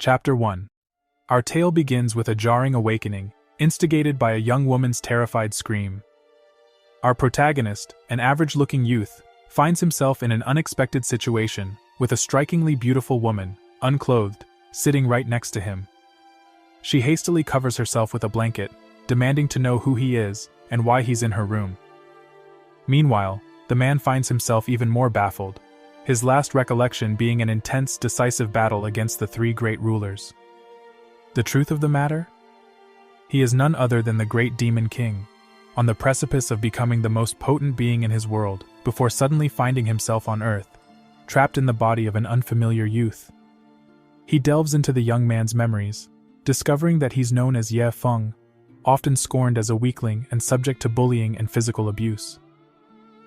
Chapter 1. Our tale begins with a jarring awakening, instigated by a young woman's terrified scream. Our protagonist, an average-looking youth, finds himself in an unexpected situation, with a strikingly beautiful woman, unclothed, sitting right next to him. She hastily covers herself with a blanket, demanding to know who he is and why he's in her room. Meanwhile, the man finds himself even more baffled, his last recollection being an intense, decisive battle against the three great rulers. The truth of the matter? He is none other than the great Demon King, on the precipice of becoming the most potent being in his world, before suddenly finding himself on Earth, trapped in the body of an unfamiliar youth. He delves into the young man's memories, discovering that he's known as Ye Feng, often scorned as a weakling and subject to bullying and physical abuse.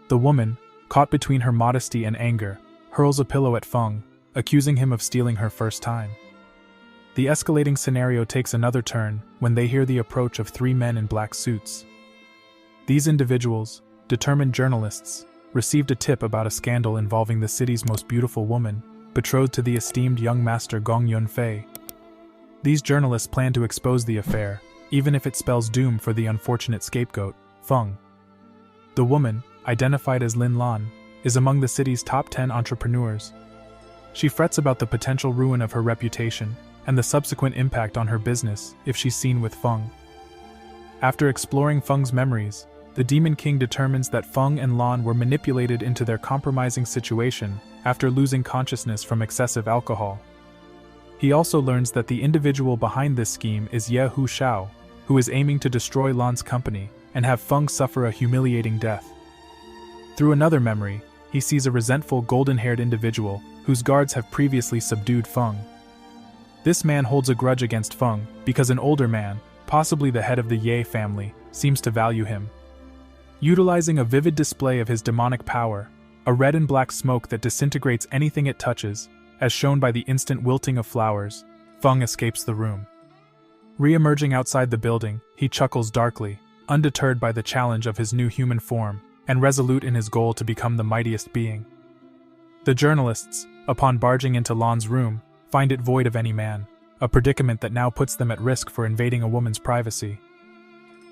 The woman, caught between her modesty and anger, hurls a pillow at Feng, accusing him of stealing her first time. The escalating scenario takes another turn when they hear the approach of three men in black suits. These individuals, determined journalists, received a tip about a scandal involving the city's most beautiful woman, betrothed to the esteemed young master Gong Yunfei. These journalists plan to expose the affair, even if it spells doom for the unfortunate scapegoat, Feng. The woman, identified as Lin Lan, is among the city's top 10 entrepreneurs. She frets about the potential ruin of her reputation and the subsequent impact on her business if she's seen with Feng. After exploring Feng's memories, the Demon King determines that Feng and Lan were manipulated into their compromising situation after losing consciousness from excessive alcohol. He also learns that the individual behind this scheme is Ye Hu Shao, who is aiming to destroy Lan's company and have Feng suffer a humiliating death. Through another memory, he sees a resentful golden-haired individual whose guards have previously subdued Feng. This man holds a grudge against Feng because an older man, possibly the head of the Ye family, seems to value him. Utilizing a vivid display of his demonic power, a red and black smoke that disintegrates anything it touches, as shown by the instant wilting of flowers, Feng escapes the room. Re-emerging outside the building, he chuckles darkly, undeterred by the challenge of his new human form, and resolute in his goal to become the mightiest being. The journalists, upon barging into Lan's room, find it void of any man, a predicament that now puts them at risk for invading a woman's privacy.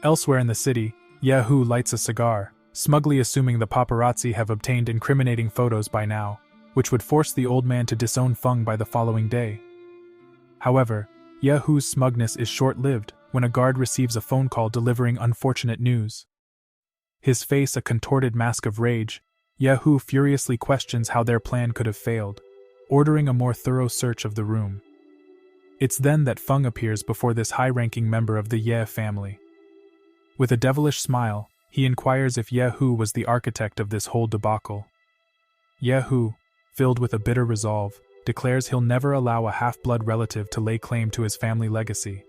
Elsewhere in the city, Ye Hu lights a cigar, smugly assuming the paparazzi have obtained incriminating photos by now, which would force the old man to disown Feng by the following day. However, Ye Hu's smugness is short-lived when a guard receives a phone call delivering unfortunate news. His face a contorted mask of rage, Ye Hu furiously questions how their plan could have failed, ordering a more thorough search of the room. It's then that Feng appears before this high-ranking member of the Ye family. With a devilish smile, he inquires if Ye Hu was the architect of this whole debacle. Ye Hu, filled with a bitter resolve, declares he'll never allow a half-blood relative to lay claim to his family legacy.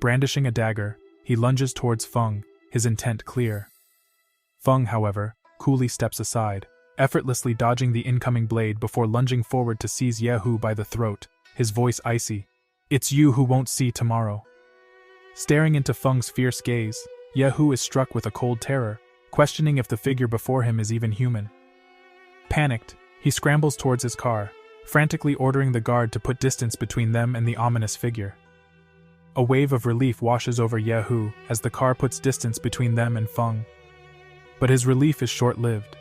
Brandishing a dagger, he lunges towards Feng, his intent clear. Feng, however, coolly steps aside, effortlessly dodging the incoming blade before lunging forward to seize Ye Hu by the throat, his voice icy. "It's you who won't see tomorrow." Staring into Feng's fierce gaze, Ye Hu is struck with a cold terror, questioning if the figure before him is even human. Panicked, he scrambles towards his car, frantically ordering the guard to put distance between them and the ominous figure. A wave of relief washes over Ye Hu as the car puts distance between them and Feng. But his relief is short-lived.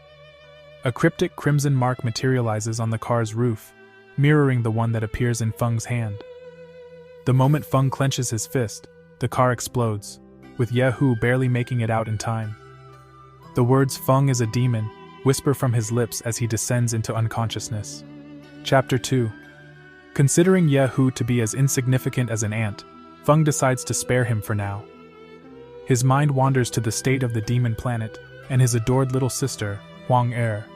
A cryptic crimson mark materializes on the car's roof, mirroring the one that appears in Feng's hand. The moment Feng clenches his fist, the car explodes, with Ye Hu barely making it out in time. The words "Feng is a demon" whisper from his lips as he descends into unconsciousness. Chapter 2. Considering Ye Hu to be as insignificant as an ant, Feng decides to spare him for now. His mind wanders to the state of the demon planet and his adored little sister, Huang Er.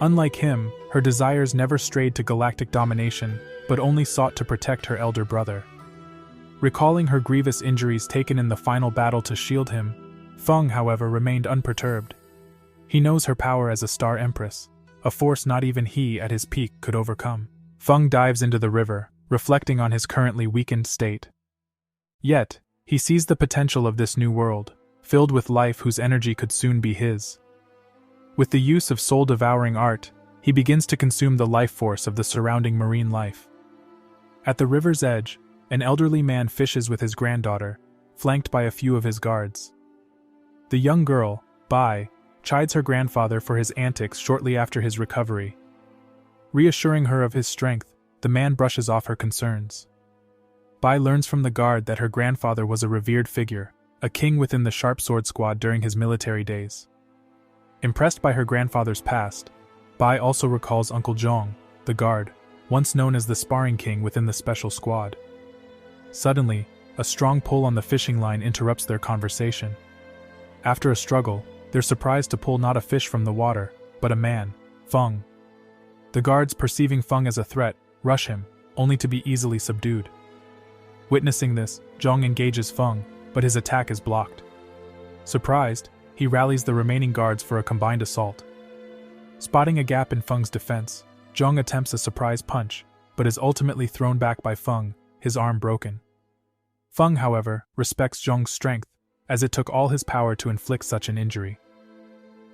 Unlike him, her desires never strayed to galactic domination, but only sought to protect her elder brother. Recalling her grievous injuries taken in the final battle to shield him, Feng, however, remained unperturbed. He knows her power as a star empress, a force not even he at his peak could overcome. Feng dives into the river, reflecting on his currently weakened state. Yet, he sees the potential of this new world, filled with life whose energy could soon be his. With the use of soul-devouring art, he begins to consume the life force of the surrounding marine life. At the river's edge, an elderly man fishes with his granddaughter, flanked by a few of his guards. The young girl, Bai, chides her grandfather for his antics shortly after his recovery. Reassuring her of his strength, the man brushes off her concerns. Bai learns from the guard that her grandfather was a revered figure, a king within the Sharp Sword Squad during his military days. Impressed by her grandfather's past, Bai also recalls Uncle Zhong, the guard, once known as the sparring king within the special squad. Suddenly, a strong pull on the fishing line interrupts their conversation. After a struggle, they're surprised to pull not a fish from the water, but a man, Feng. The guards, perceiving Feng as a threat, rush him, only to be easily subdued. Witnessing this, Zhong engages Feng, but his attack is blocked. Surprised, he rallies the remaining guards for a combined assault. Spotting a gap in Feng's defense, Zhong attempts a surprise punch, but is ultimately thrown back by Feng, his arm broken. Feng, however, respects Zhong's strength, as it took all his power to inflict such an injury.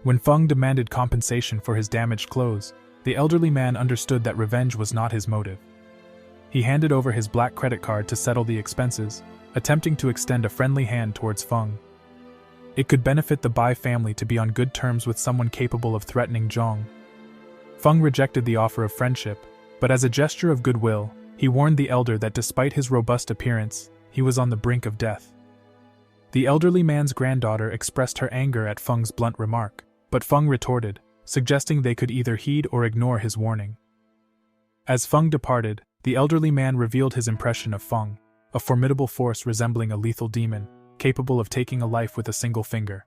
When Feng demanded compensation for his damaged clothes, the elderly man understood that revenge was not his motive. He handed over his black credit card to settle the expenses, attempting to extend a friendly hand towards Feng. It could benefit the Bai family to be on good terms with someone capable of threatening Zhong. Feng rejected the offer of friendship, but as a gesture of goodwill, he warned the elder that despite his robust appearance, he was on the brink of death. The elderly man's granddaughter expressed her anger at Feng's blunt remark, but Feng retorted, suggesting they could either heed or ignore his warning. As Feng departed, the elderly man revealed his impression of Feng, a formidable force resembling a lethal demon, capable of taking a life with a single finger.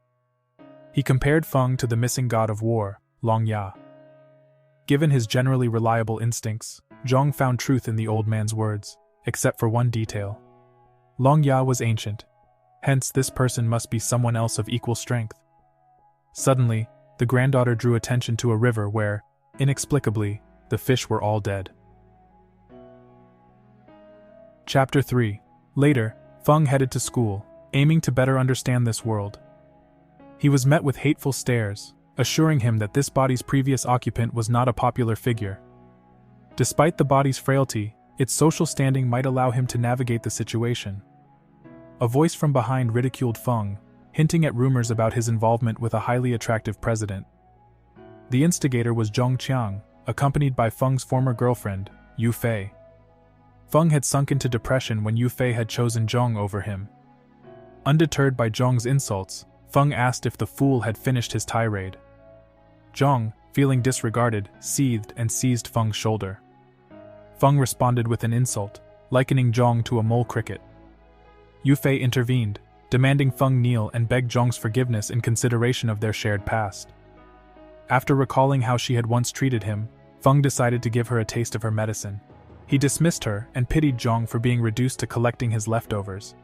He compared Feng to the missing god of war, Long Ya. Given his generally reliable instincts, Zhong found truth in the old man's words, except for one detail. Long Ya was ancient. Hence, this person must be someone else of equal strength. Suddenly, the granddaughter drew attention to a river where, inexplicably, the fish were all dead. Chapter 3. Later, Feng headed to school, aiming to better understand this world. He was met with hateful stares, assuring him that this body's previous occupant was not a popular figure. Despite the body's frailty, its social standing might allow him to navigate the situation. A voice from behind ridiculed Feng, hinting at rumors about his involvement with a highly attractive president. The instigator was Zhong Qiang, accompanied by Feng's former girlfriend, Yu Fei. Feng had sunk into depression when Yu Fei had chosen Zhong over him. Undeterred by Zhong's insults, Feng asked if the fool had finished his tirade. Zhong, feeling disregarded, seethed and seized Feng's shoulder. Feng responded with an insult, likening Zhong to a mole cricket. Yu Fei intervened, demanding Feng kneel and beg Zhong's forgiveness in consideration of their shared past. After recalling how she had once treated him, Feng decided to give her a taste of her medicine. He dismissed her and pitied Zhong for being reduced to collecting his leftovers.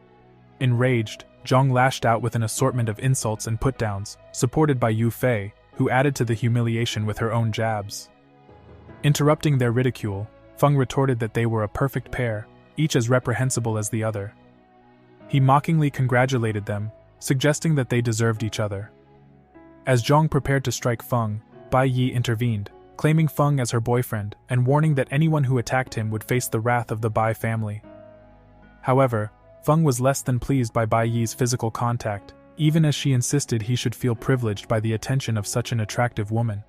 Enraged, Zhong lashed out with an assortment of insults and put-downs, supported by Yu Fei, who added to the humiliation with her own jabs. Interrupting their ridicule, Feng retorted that they were a perfect pair, each as reprehensible as the other. He mockingly congratulated them, suggesting that they deserved each other. As Zhong prepared to strike Feng, Bai Yi intervened, claiming Feng as her boyfriend and warning that anyone who attacked him would face the wrath of the Bai family. However, Feng was less than pleased by Bai Yi's physical contact, even as she insisted he should feel privileged by the attention of such an attractive woman.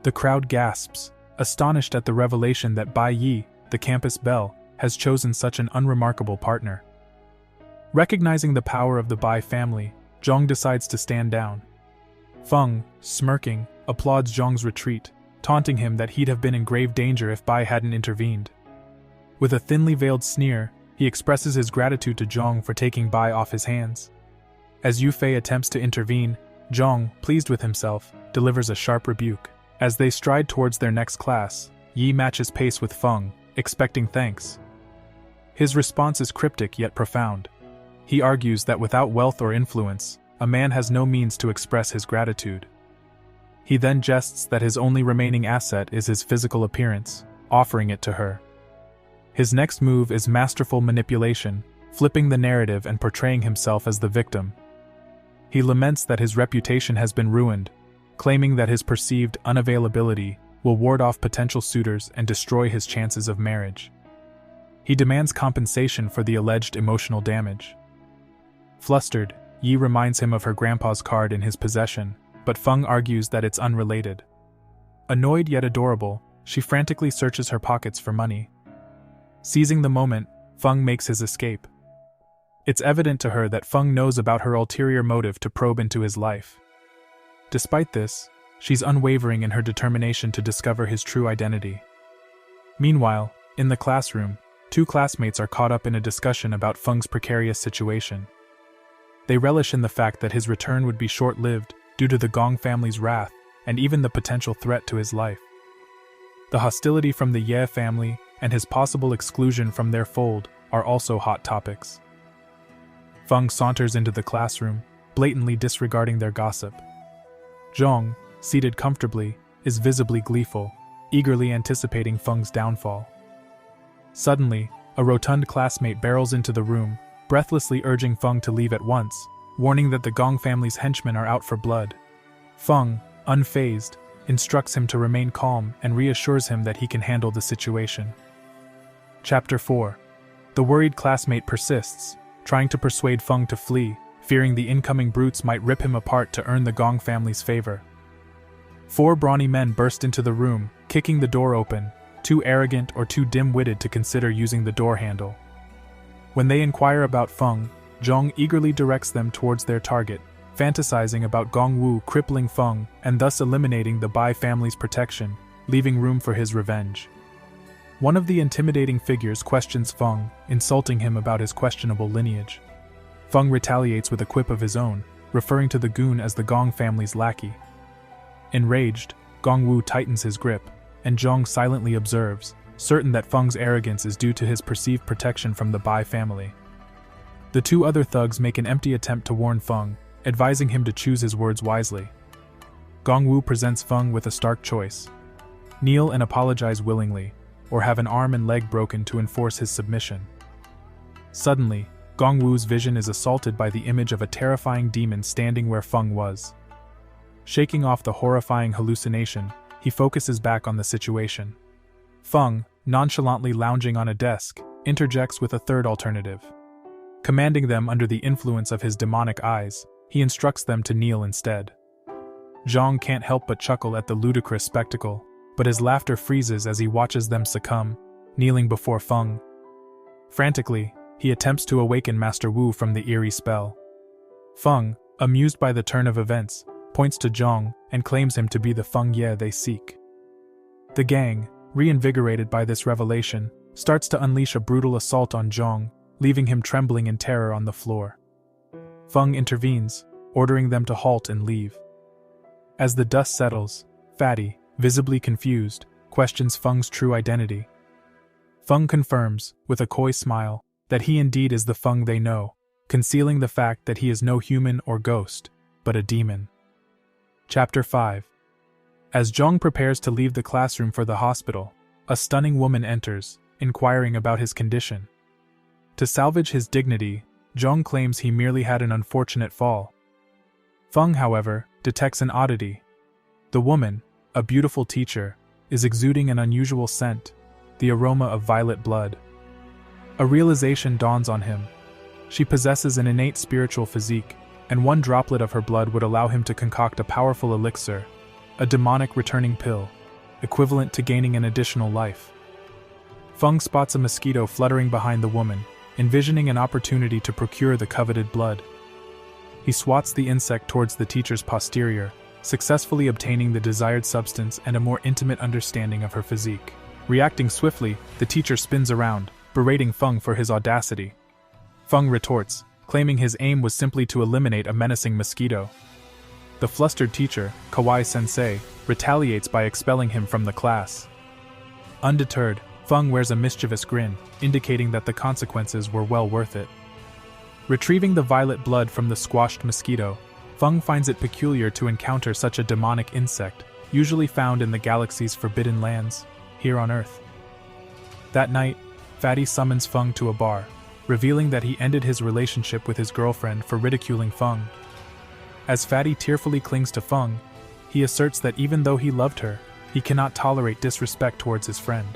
The crowd gasps, astonished at the revelation that Bai Yi, the campus belle, has chosen such an unremarkable partner. Recognizing the power of the Bai family, Zhong decides to stand down. Feng, smirking, applauds Zhong's retreat, taunting him that he'd have been in grave danger if Bai hadn't intervened. With a thinly veiled sneer, he expresses his gratitude to Zhong for taking Bai off his hands. As Yu Fei attempts to intervene, Zhong, pleased with himself, delivers a sharp rebuke. As they stride towards their next class, Yi matches pace with Feng, expecting thanks. His response is cryptic yet profound. He argues that without wealth or influence, a man has no means to express his gratitude. He then jests that his only remaining asset is his physical appearance, offering it to her. His next move is masterful manipulation, flipping the narrative and portraying himself as the victim. He laments that his reputation has been ruined, claiming that his perceived unavailability will ward off potential suitors and destroy his chances of marriage. He demands compensation for the alleged emotional damage. Flustered, Yi reminds him of her grandpa's card in his possession, but Feng argues that it's unrelated. Annoyed yet adorable, she frantically searches her pockets for money. Seizing the moment, Feng makes his escape. It's evident to her that Feng knows about her ulterior motive to probe into his life. Despite this, she's unwavering in her determination to discover his true identity. Meanwhile, in the classroom, two classmates are caught up in a discussion about Feng's precarious situation. They relish in the fact that his return would be short-lived due to the Gong family's wrath and even the potential threat to his life. The hostility from the Ye family and his possible exclusion from their fold are also hot topics. Feng saunters into the classroom, blatantly disregarding their gossip. Zhong, seated comfortably, is visibly gleeful, eagerly anticipating Feng's downfall. Suddenly, a rotund classmate barrels into the room, breathlessly urging Feng to leave at once, warning that the Gong family's henchmen are out for blood. Feng, unfazed, instructs him to remain calm and reassures him that he can handle the situation. Chapter 4. The worried classmate persists, trying to persuade Feng to flee, fearing the incoming brutes might rip him apart to earn the Gong family's favor. 4 brawny men burst into the room, kicking the door open, too arrogant or too dim-witted to consider using the door handle. When they inquire about Feng, Zhong eagerly directs them towards their target, fantasizing about Gongwu crippling Feng and thus eliminating the Bai family's protection, leaving room for his revenge. One of the intimidating figures questions Feng, insulting him about his questionable lineage. Feng retaliates with a quip of his own, referring to the goon as the Gong family's lackey. Enraged, Gongwu tightens his grip, and Zhong silently observes, certain that Feng's arrogance is due to his perceived protection from the Bai family. The 2 other thugs make an empty attempt to warn Feng, advising him to choose his words wisely. Gongwu presents Feng with a stark choice: kneel and apologize willingly, or have an arm and leg broken to enforce his submission. Suddenly, Gongwu's vision is assaulted by the image of a terrifying demon standing where Feng was. Shaking off the horrifying hallucination, he focuses back on the situation. Feng, nonchalantly lounging on a desk, interjects with a third alternative. Commanding them under the influence of his demonic eyes, he instructs them to kneel instead. Zhong can't help but chuckle at the ludicrous spectacle, but his laughter freezes as he watches them succumb, kneeling before Feng. Frantically, he attempts to awaken Master Wu from the eerie spell. Feng, amused by the turn of events, points to Zhong and claims him to be the Feng Ye they seek. The gang, reinvigorated by this revelation, starts to unleash a brutal assault on Zhong, leaving him trembling in terror on the floor. Feng intervenes, ordering them to halt and leave. As the dust settles, Fatty, visibly confused, questions Feng's true identity. Feng confirms, with a coy smile, that he indeed is the Feng they know, concealing the fact that he is no human or ghost, but a demon. Chapter 5. As Zhong prepares to leave the classroom for the hospital, a stunning woman enters, inquiring about his condition. To salvage his dignity, Zhong claims he merely had an unfortunate fall. Feng, however, detects an oddity. The woman, a beautiful teacher, is exuding an unusual scent, the aroma of violet blood. A realization dawns on him. She possesses an innate spiritual physique, and one droplet of her blood would allow him to concoct a powerful elixir, a demonic returning pill, equivalent to gaining an additional life. Feng spots a mosquito fluttering behind the woman, envisioning an opportunity to procure the coveted blood. He swats the insect towards the teacher's posterior, successfully obtaining the desired substance and a more intimate understanding of her physique. Reacting swiftly, the teacher spins around, berating Feng for his audacity. Feng retorts, claiming his aim was simply to eliminate a menacing mosquito. The flustered teacher, Kawaii-sensei, retaliates by expelling him from the class. Undeterred, Feng wears a mischievous grin, indicating that the consequences were well worth it. Retrieving the violet blood from the squashed mosquito, Feng finds it peculiar to encounter such a demonic insect, usually found in the galaxy's forbidden lands, here on Earth. That night, Fatty summons Feng to a bar, revealing that he ended his relationship with his girlfriend for ridiculing Feng. As Fatty tearfully clings to Feng, he asserts that even though he loved her, he cannot tolerate disrespect towards his friend.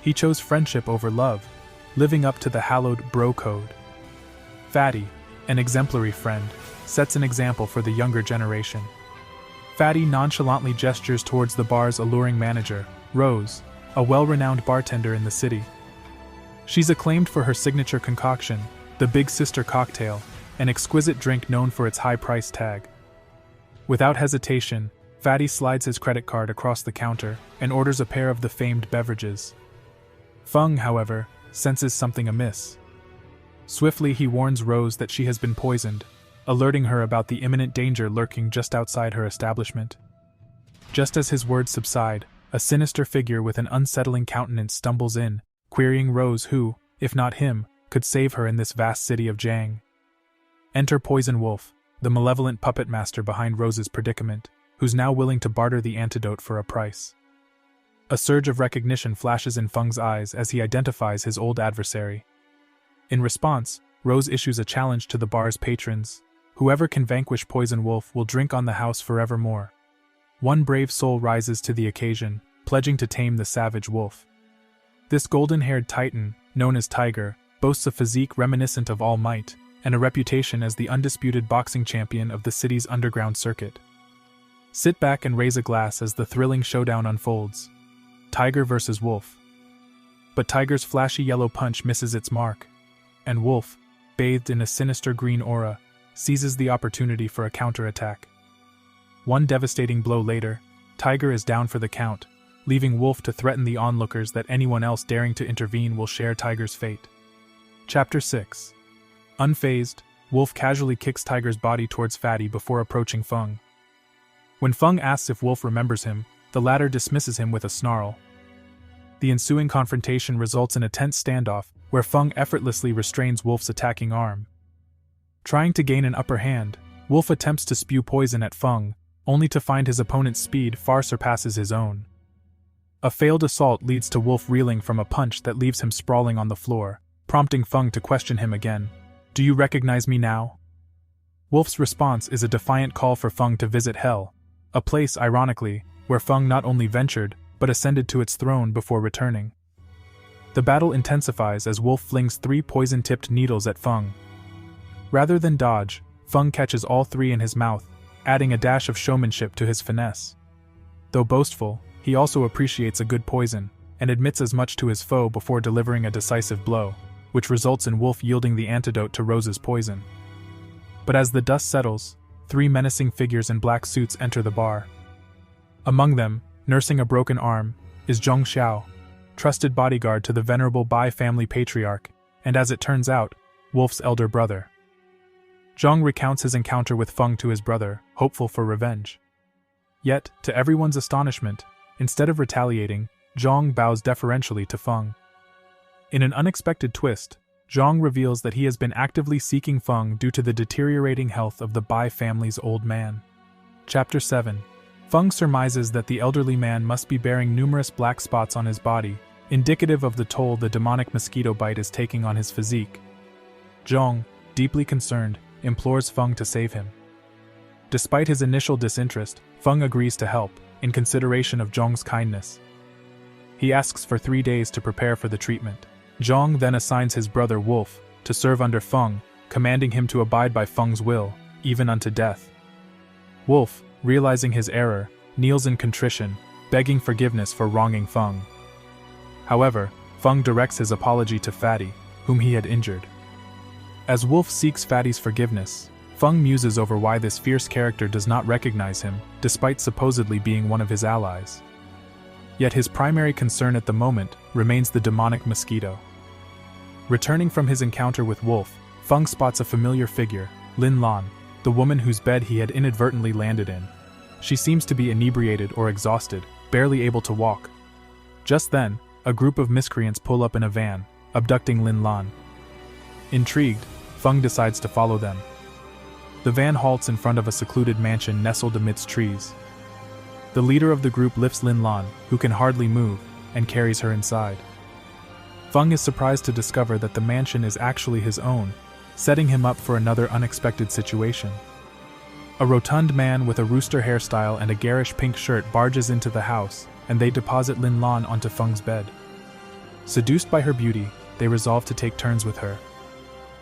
He chose friendship over love, living up to the hallowed bro code. Fatty, an exemplary friend, sets an example for the younger generation. Fatty nonchalantly gestures towards the bar's alluring manager, Rose, a well-renowned bartender in the city. She's acclaimed for her signature concoction, the Big Sister cocktail, an exquisite drink known for its high price tag. Without hesitation, Fatty slides his credit card across the counter and orders a pair of the famed beverages. Feng, however, senses something amiss. Swiftly he warns Rose that she has been poisoned, alerting her about the imminent danger lurking just outside her establishment. Just as his words subside, a sinister figure with an unsettling countenance stumbles in, querying Rose who, if not him, could save her in this vast city of Jiang. Enter Poison Wolf, the malevolent puppet master behind Rose's predicament, who's now willing to barter the antidote for a price. A surge of recognition flashes in Feng's eyes as he identifies his old adversary. In response, Rose issues a challenge to the bar's patrons. Whoever can vanquish Poison Wolf will drink on the house forevermore. One brave soul rises to the occasion, pledging to tame the savage wolf. This golden-haired titan, known as Tiger, boasts a physique reminiscent of All Might, and a reputation as the undisputed boxing champion of the city's underground circuit. Sit back and raise a glass as the thrilling showdown unfolds. Tiger versus Wolf. But Tiger's flashy yellow punch misses its mark, and Wolf, bathed in a sinister green aura, seizes the opportunity for a counterattack. One devastating blow later, Tiger is down for the count, leaving Wolf to threaten the onlookers that anyone else daring to intervene will share Tiger's fate. Chapter 6. Unfazed, Wolf casually kicks Tiger's body towards Fatty before approaching Feng. When Feng asks if Wolf remembers him, the latter dismisses him with a snarl. The ensuing confrontation results in a tense standoff, where Feng effortlessly restrains Wolf's attacking arm. Trying to gain an upper hand, Wolf attempts to spew poison at Feng, only to find his opponent's speed far surpasses his own. A failed assault leads to Wolf reeling from a punch that leaves him sprawling on the floor, prompting Feng to question him again. "Do you recognize me now?" Wolf's response is a defiant call for Feng to visit Hell, a place, ironically, where Feng not only ventured, but ascended to its throne before returning. The battle intensifies as Wolf flings 3 poison-tipped needles at Feng. Rather than dodge, Feng catches all 3 in his mouth, adding a dash of showmanship to his finesse. Though boastful, he also appreciates a good poison, and admits as much to his foe before delivering a decisive blow, which results in Wolf yielding the antidote to Rose's poison. But as the dust settles, 3 menacing figures in black suits enter the bar. Among them, nursing a broken arm, is Zhong Xiao, trusted bodyguard to the venerable Bai family patriarch, and as it turns out, Wolf's elder brother. Zhong recounts his encounter with Feng to his brother, hopeful for revenge. Yet, to everyone's astonishment, instead of retaliating, Zhong bows deferentially to Feng. In an unexpected twist, Zhong reveals that he has been actively seeking Feng due to the deteriorating health of the Bai family's old man. Chapter 7. Feng surmises that the elderly man must be bearing numerous black spots on his body, indicative of the toll the demonic mosquito bite is taking on his physique. Zhong, deeply concerned, implores Feng to save him. Despite his initial disinterest, Feng agrees to help, in consideration of Zhong's kindness. He asks for 3 days to prepare for the treatment. Zhong then assigns his brother Wolf to serve under Feng, commanding him to abide by Feng's will, even unto death. Wolf, realizing his error, kneels in contrition, begging forgiveness for wronging Feng. However, Feng directs his apology to Fatty, whom he had injured. As Wolf seeks Fatty's forgiveness, Feng muses over why this fierce character does not recognize him, despite supposedly being one of his allies. Yet his primary concern at the moment remains the demonic mosquito. Returning from his encounter with Wolf, Feng spots a familiar figure, Lin Lan, the woman whose bed he had inadvertently landed in. She seems to be inebriated or exhausted, barely able to walk. Just then, a group of miscreants pull up in a van, abducting Lin Lan. Intrigued, Feng decides to follow them. The van halts in front of a secluded mansion nestled amidst trees. The leader of the group lifts Lin Lan, who can hardly move, and carries her inside. Feng is surprised to discover that the mansion is actually his own, setting him up for another unexpected situation. A rotund man with a rooster hairstyle and a garish pink shirt barges into the house, and they deposit Lin Lan onto Feng's bed. Seduced by her beauty, they resolve to take turns with her.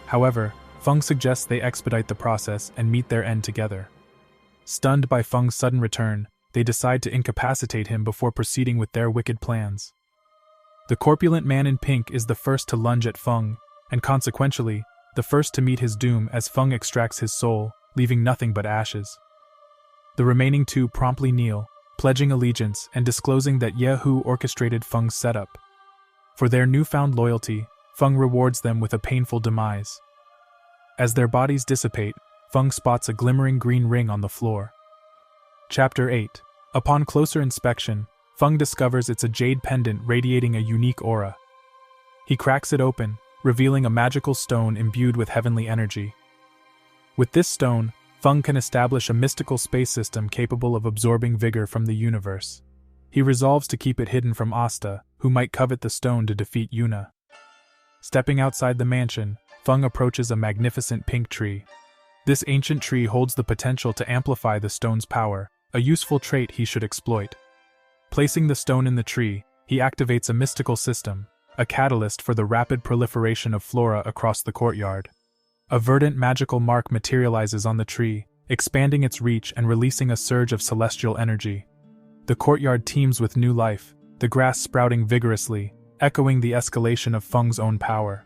However, Feng suggests they expedite the process and meet their end together. Stunned by Feng's sudden return, they decide to incapacitate him before proceeding with their wicked plans. The corpulent man in pink is the first to lunge at Feng, and consequentially, the first to meet his doom as Feng extracts his soul, leaving nothing but ashes. The remaining two promptly kneel, pledging allegiance and disclosing that Yehu orchestrated Feng's setup. For their newfound loyalty, Feng rewards them with a painful demise. As their bodies dissipate, Feng spots a glimmering green ring on the floor. Chapter 8. Upon closer inspection, Feng discovers it's a jade pendant radiating a unique aura. He cracks it open, revealing a magical stone imbued with heavenly energy. With this stone, Feng can establish a mystical space system capable of absorbing vigor from the universe. He resolves to keep it hidden from Asta, who might covet the stone to defeat Yuna. Stepping outside the mansion, Feng approaches a magnificent pink tree. This ancient tree holds the potential to amplify the stone's power, a useful trait he should exploit. Placing the stone in the tree, he activates a mystical system, a catalyst for the rapid proliferation of flora across the courtyard. A verdant magical mark materializes on the tree, expanding its reach and releasing a surge of celestial energy. The courtyard teems with new life, the grass sprouting vigorously, echoing the escalation of Feng's own power.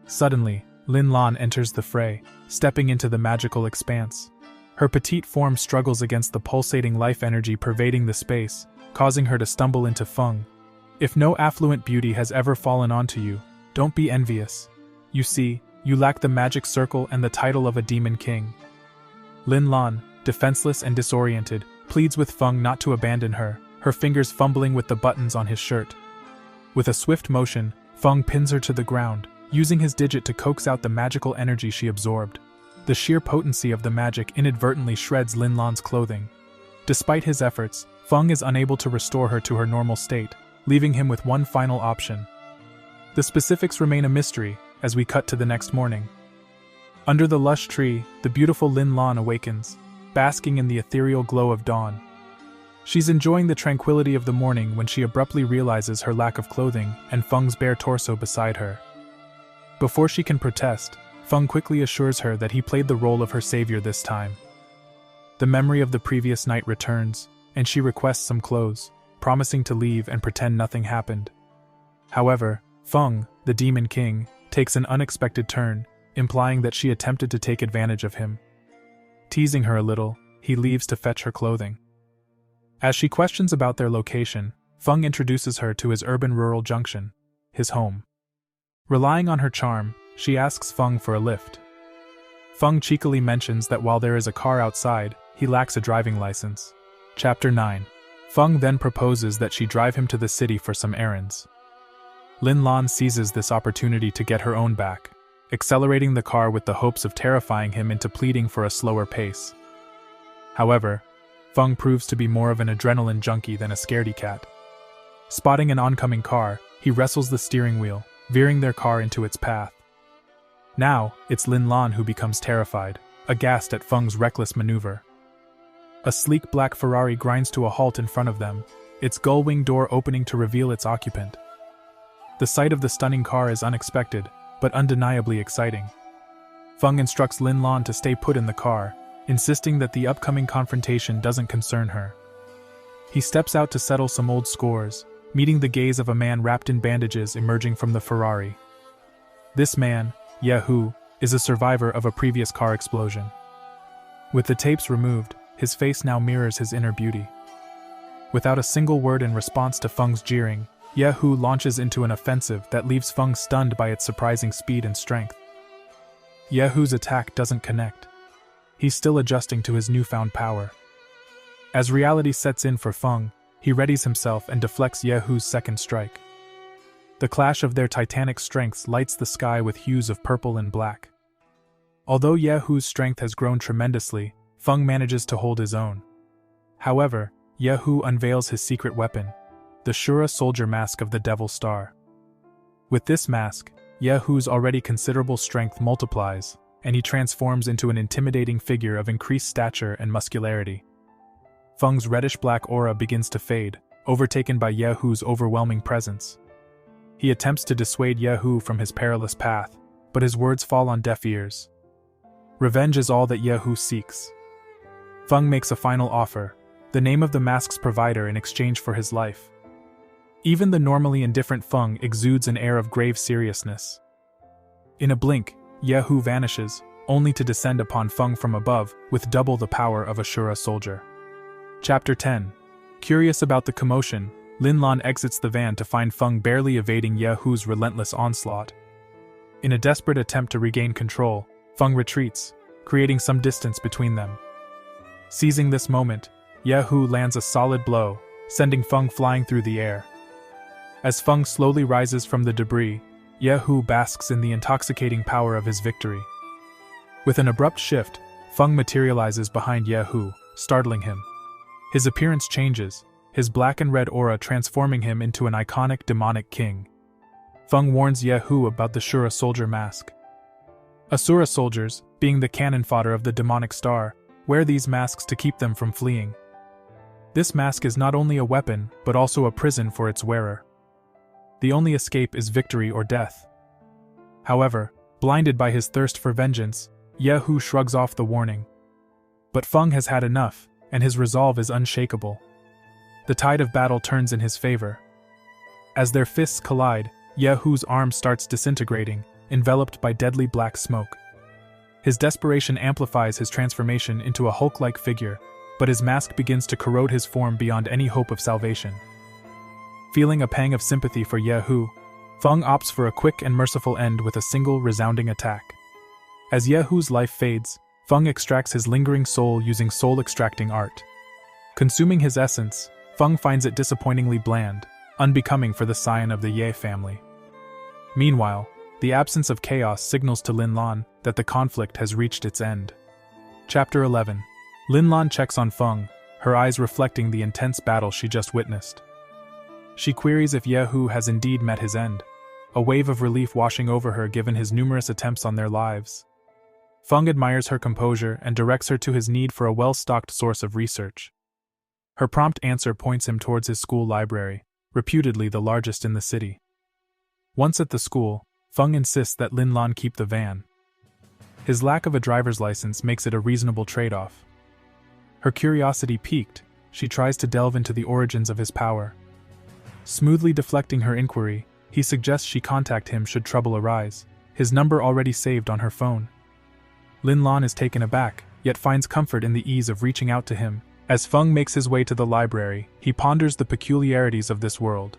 Suddenly, Lin Lan enters the fray, stepping into the magical expanse. Her petite form struggles against the pulsating life energy pervading the space, causing her to stumble into Feng. If no affluent beauty has ever fallen onto you, don't be envious. You see, you lack the magic circle and the title of a demon king. Lin Lan, defenseless and disoriented, pleads with Feng not to abandon her, her fingers fumbling with the buttons on his shirt. With a swift motion, Feng pins her to the ground, using his digit to coax out the magical energy she absorbed. The sheer potency of the magic inadvertently shreds Lin Lan's clothing. Despite his efforts, Feng is unable to restore her to her normal state, leaving him with one final option. The specifics remain a mystery, as we cut to the next morning. Under the lush tree, the beautiful Lin Lan awakens, basking in the ethereal glow of dawn. She's enjoying the tranquility of the morning when she abruptly realizes her lack of clothing and Feng's bare torso beside her. Before she can protest, Feng quickly assures her that he played the role of her savior this time. The memory of the previous night returns, and she requests some clothes, promising to leave and pretend nothing happened. However, Feng, the Demon King, takes an unexpected turn, implying that she attempted to take advantage of him. Teasing her a little, he leaves to fetch her clothing. As she questions about their location, Feng introduces her to his urban-rural junction, his home. Relying on her charm, she asks Feng for a lift. Feng cheekily mentions that while there is a car outside, he lacks a driving license. Chapter 9. Feng then proposes that she drive him to the city for some errands. Lin Lan seizes this opportunity to get her own back, accelerating the car with the hopes of terrifying him into pleading for a slower pace. However, Feng proves to be more of an adrenaline junkie than a scaredy cat. Spotting an oncoming car, he wrestles the steering wheel, veering their car into its path. Now, it's Lin Lan who becomes terrified, aghast at Feng's reckless maneuver. A sleek black Ferrari grinds to a halt in front of them, its gull-wing door opening to reveal its occupant. The sight of the stunning car is unexpected, but undeniably exciting. Feng instructs Lin Lan to stay put in the car, insisting that the upcoming confrontation doesn't concern her. He steps out to settle some old scores, meeting the gaze of a man wrapped in bandages emerging from the Ferrari. This man, Yehu, is a survivor of a previous car explosion. With the tapes removed, his face now mirrors his inner beauty. Without a single word in response to Feng's jeering, Yehu launches into an offensive that leaves Feng stunned by its surprising speed and strength. Yehu's attack doesn't connect. He's still adjusting to his newfound power. As reality sets in for Feng, he readies himself and deflects Yehu's second strike. The clash of their titanic strengths lights the sky with hues of purple and black. Although Yehu's strength has grown tremendously, Feng manages to hold his own. However, Yehu unveils his secret weapon, the Shura soldier mask of the Devil Star. With this mask, Yehu's already considerable strength multiplies, and he transforms into an intimidating figure of increased stature and muscularity. Feng's reddish-black aura begins to fade, overtaken by Yehu's overwhelming presence. He attempts to dissuade Yehu from his perilous path, but his words fall on deaf ears. Revenge is all that Yehu seeks. Feng makes a final offer, the name of the mask's provider in exchange for his life. Even the normally indifferent Feng exudes an air of grave seriousness. In a blink, Yehu vanishes, only to descend upon Feng from above with double the power of a Shura soldier. Chapter 10. Curious about the commotion, Lin Lan exits the van to find Feng barely evading Yehu's relentless onslaught. In a desperate attempt to regain control, Feng retreats, creating some distance between them. Seizing this moment, Yehu lands a solid blow, sending Feng flying through the air. As Feng slowly rises from the debris, Yehu basks in the intoxicating power of his victory. With an abrupt shift, Feng materializes behind Yehu, startling him. His appearance changes, his black and red aura transforming him into an iconic demonic king. Feng warns Yehu about the Shura soldier mask. Asura soldiers, being the cannon fodder of the demonic star, wear these masks to keep them from fleeing. This mask is not only a weapon, but also a prison for its wearer. The only escape is victory or death. However, blinded by his thirst for vengeance, Yehu shrugs off the warning. But Feng has had enough, and his resolve is unshakable. The tide of battle turns in his favor. As their fists collide, Yehu's arm starts disintegrating, enveloped by deadly black smoke. His desperation amplifies his transformation into a Hulk-like figure, but his mask begins to corrode his form beyond any hope of salvation. Feeling a pang of sympathy for Yehu, Feng opts for a quick and merciful end with a single resounding attack. As Yehu's life fades, Feng extracts his lingering soul using soul-extracting art. Consuming his essence, Feng finds it disappointingly bland, unbecoming for the scion of the Ye family. Meanwhile, the absence of chaos signals to Lin Lan that the conflict has reached its end. Chapter 11. Lin Lan checks on Feng, her eyes reflecting the intense battle she just witnessed. She queries if Yehu has indeed met his end, a wave of relief washing over her given his numerous attempts on their lives. Feng admires her composure and directs her to his need for a well-stocked source of research. Her prompt answer points him towards his school library, reputedly the largest in the city. Once at the school, Feng insists that Lin Lan keep the van. His lack of a driver's license makes it a reasonable trade-off. Her curiosity piqued, she tries to delve into the origins of his power. Smoothly deflecting her inquiry, he suggests she contact him should trouble arise, his number already saved on her phone. Lin Lan is taken aback, yet finds comfort in the ease of reaching out to him. As Feng makes his way to the library, he ponders the peculiarities of this world.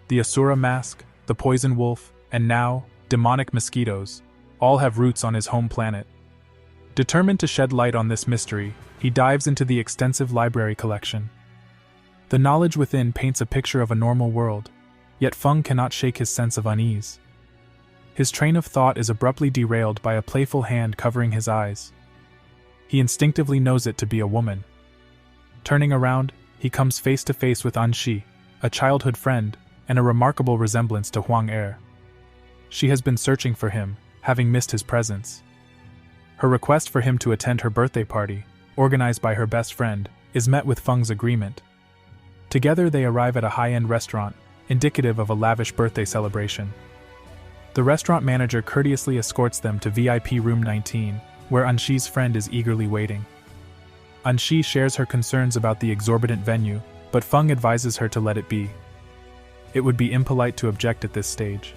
The Asura mask, the poison wolf, and now, demonic mosquitoes, all have roots on his home planet. Determined to shed light on this mystery, he dives into the extensive library collection. The knowledge within paints a picture of a normal world, yet Feng cannot shake his sense of unease. His train of thought is abruptly derailed by a playful hand covering his eyes. He instinctively knows it to be a woman. Turning around, he comes face to face with Anxi, a childhood friend, and a remarkable resemblance to Huang Er. She has been searching for him, having missed his presence. Her request for him to attend her birthday party, organized by her best friend, is met with Feng's agreement. Together they arrive at a high-end restaurant, indicative of a lavish birthday celebration. The restaurant manager courteously escorts them to VIP room 19, where Anxi's friend is eagerly waiting. Anxi shares her concerns about the exorbitant venue, but Feng advises her to let it be. It would be impolite to object at this stage.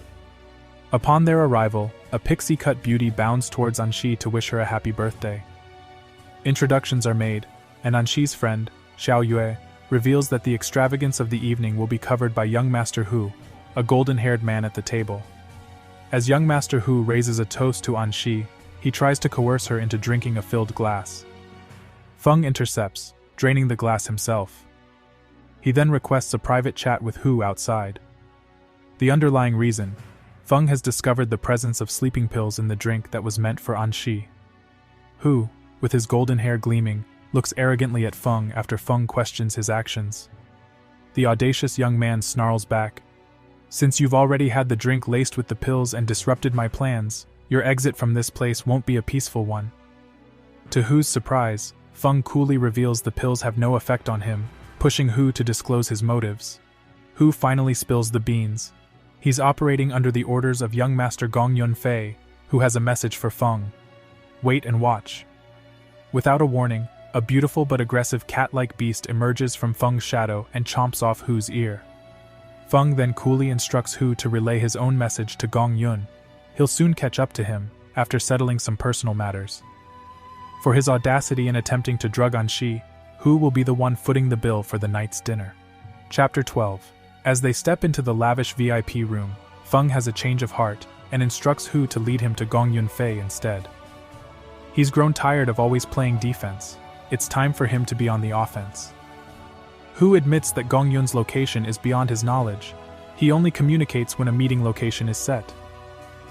Upon their arrival, a pixie-cut beauty bounds towards Anxi to wish her a happy birthday. Introductions are made, and Anxi's friend, Xiao Yue, reveals that the extravagance of the evening will be covered by young Master Hu, a golden-haired man at the table. As young Master Hu raises a toast to Anxi, he tries to coerce her into drinking a filled glass. Feng intercepts, draining the glass himself. He then requests a private chat with Hu outside. The underlying reason: Feng has discovered the presence of sleeping pills in the drink that was meant for Anxi. Hu, with his golden hair gleaming, looks arrogantly at Feng after Feng questions his actions. The audacious young man snarls back, "Since you've already had the drink laced with the pills and disrupted my plans, your exit from this place won't be a peaceful one." To Hu's surprise, Feng coolly reveals the pills have no effect on him, pushing Hu to disclose his motives. Hu finally spills the beans. He's operating under the orders of young Master Gong Yunfei, who has a message for Feng. Wait and watch. Without a warning, a beautiful but aggressive cat-like beast emerges from Feng's shadow and chomps off Hu's ear. Feng then coolly instructs Hu to relay his own message to Gong Yun. He'll soon catch up to him, after settling some personal matters. For his audacity in attempting to drug on Shi, Hu will be the one footing the bill for the night's dinner. Chapter 12. As they step into the lavish VIP room, Feng has a change of heart and instructs Hu to lead him to Gong Yunfei instead. He's grown tired of always playing defense. It's time for him to be on the offense. Hu admits that Gong Yun's location is beyond his knowledge. He only communicates when a meeting location is set.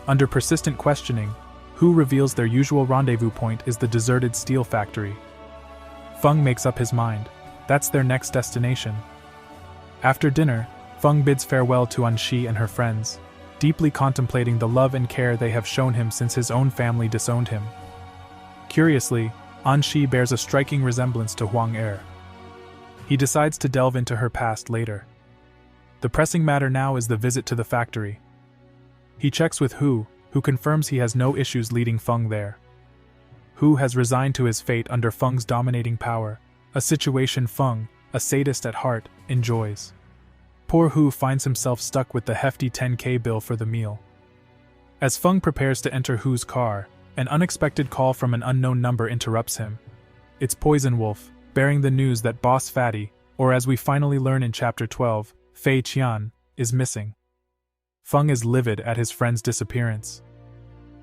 Under persistent questioning, Hu reveals their usual rendezvous point is the deserted steel factory. Feng makes up his mind. That's their next destination. After dinner, Feng bids farewell to Anxi and her friends, deeply contemplating the love and care they have shown him since his own family disowned him. Curiously, Anxi bears a striking resemblance to Huang Er. He decides to delve into her past later. The pressing matter now is the visit to the factory. He checks with Hu, who confirms he has no issues leading Feng there. Hu has resigned to his fate under Feng's dominating power, a situation Feng, a sadist at heart, enjoys. Poor Hu finds himself stuck with the hefty 10K bill for the meal. As Feng prepares to enter Hu's car, an unexpected call from an unknown number interrupts him. It's Poison Wolf, bearing the news that Boss Fatty, or as we finally learn in Chapter 12, Fei Qian, is missing. Feng is livid at his friend's disappearance.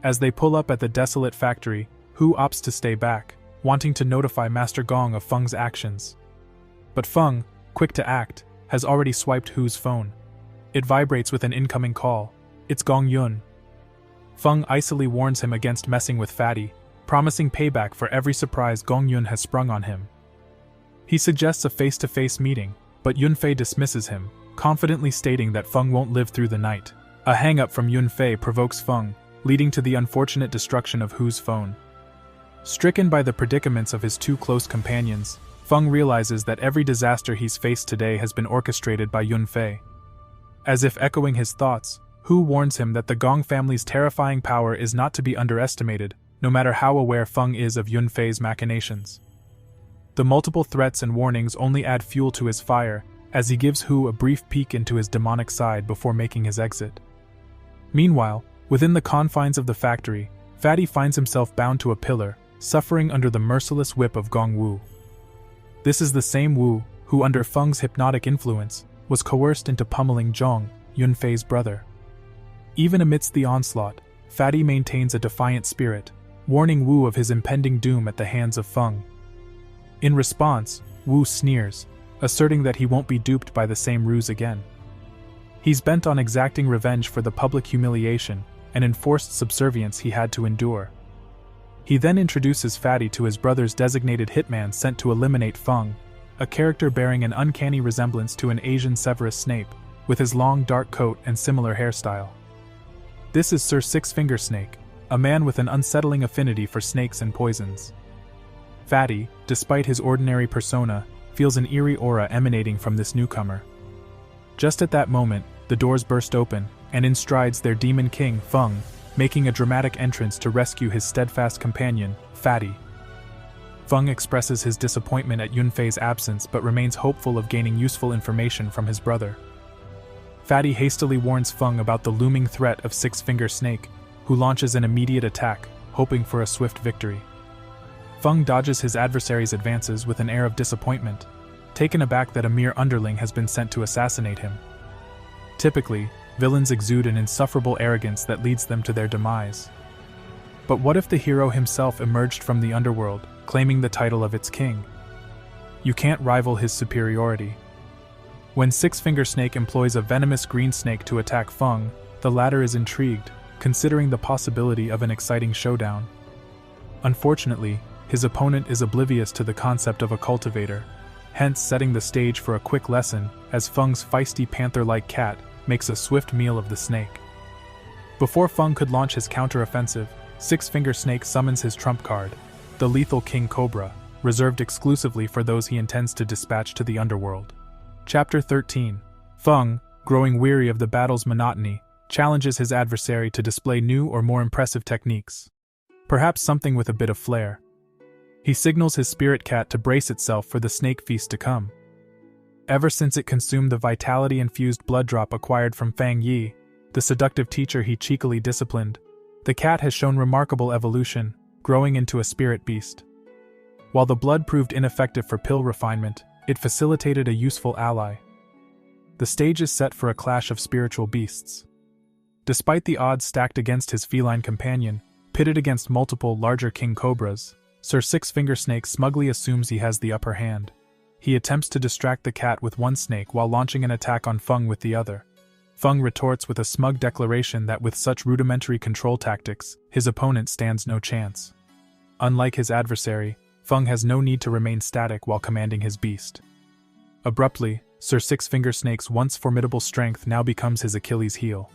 As they pull up at the desolate factory, Hu opts to stay back, wanting to notify Master Gong of Feng's actions. But Feng, quick to act, has already swiped Hu's phone. It vibrates with an incoming call. It's Gong Yun. Feng icily warns him against messing with Fatty, promising payback for every surprise Gong Yun has sprung on him. He suggests a face-to-face meeting, but Yunfei dismisses him, confidently stating that Feng won't live through the night. A hang-up from Yunfei provokes Feng, leading to the unfortunate destruction of Hu's phone. Stricken by the predicaments of his two close companions, Feng realizes that every disaster he's faced today has been orchestrated by Yunfei. As if echoing his thoughts, Hu warns him that the Gong family's terrifying power is not to be underestimated, no matter how aware Feng is of Yunfei's machinations. The multiple threats and warnings only add fuel to his fire, as he gives Hu a brief peek into his demonic side before making his exit. Meanwhile, within the confines of the factory, Fatty finds himself bound to a pillar, suffering under the merciless whip of Gong Wu. This is the same Wu who, under Feng's hypnotic influence, was coerced into pummeling Zhong, Yunfei's brother. Even amidst the onslaught, Fatty maintains a defiant spirit, warning Wu of his impending doom at the hands of Feng. In response, Wu sneers, asserting that he won't be duped by the same ruse again. He's bent on exacting revenge for the public humiliation and enforced subservience he had to endure. He then introduces Fatty to his brother's designated hitman sent to eliminate Feng, a character bearing an uncanny resemblance to an Asian Severus Snape, with his long dark coat and similar hairstyle. This is Sir Six-Finger Snake, a man with an unsettling affinity for snakes and poisons. Fatty, despite his ordinary persona, feels an eerie aura emanating from this newcomer. Just at that moment, the doors burst open, and in strides their demon king, Feng, making a dramatic entrance to rescue his steadfast companion, Fatty. Feng expresses his disappointment at Yunfei's absence but remains hopeful of gaining useful information from his brother. Fatty hastily warns Feng about the looming threat of Six-Finger Snake, who launches an immediate attack, hoping for a swift victory. Feng dodges his adversary's advances with an air of disappointment, taken aback that a mere underling has been sent to assassinate him. Typically, villains exude an insufferable arrogance that leads them to their demise. But what if the hero himself emerged from the underworld, claiming the title of its king? You can't rival his superiority. When Six-Finger Snake employs a venomous green snake to attack Feng, the latter is intrigued, considering the possibility of an exciting showdown. Unfortunately, his opponent is oblivious to the concept of a cultivator, hence setting the stage for a quick lesson as Feng's feisty panther-like cat makes a swift meal of the snake. Before Feng could launch his counter-offensive, Six-Finger Snake summons his trump card, the lethal King Cobra, reserved exclusively for those he intends to dispatch to the underworld. Chapter 13. Feng, growing weary of the battle's monotony, challenges his adversary to display new or more impressive techniques. Perhaps something with a bit of flair. He signals his spirit cat to brace itself for the snake feast to come. Ever since it consumed the vitality-infused blood drop acquired from Fang Yi, the seductive teacher he cheekily disciplined, the cat has shown remarkable evolution, growing into a spirit beast. While the blood proved ineffective for pill refinement, it facilitated a useful ally. The stage is set for a clash of spiritual beasts. Despite the odds stacked against his feline companion, pitted against multiple larger king cobras, Sir Six-Finger Snake smugly assumes he has the upper hand. He attempts to distract the cat with one snake while launching an attack on Feng with the other. Feng retorts with a smug declaration that with such rudimentary control tactics, his opponent stands no chance. Unlike his adversary, Feng has no need to remain static while commanding his beast. Abruptly, Sir Six-Finger Snake's once formidable strength now becomes his Achilles heel.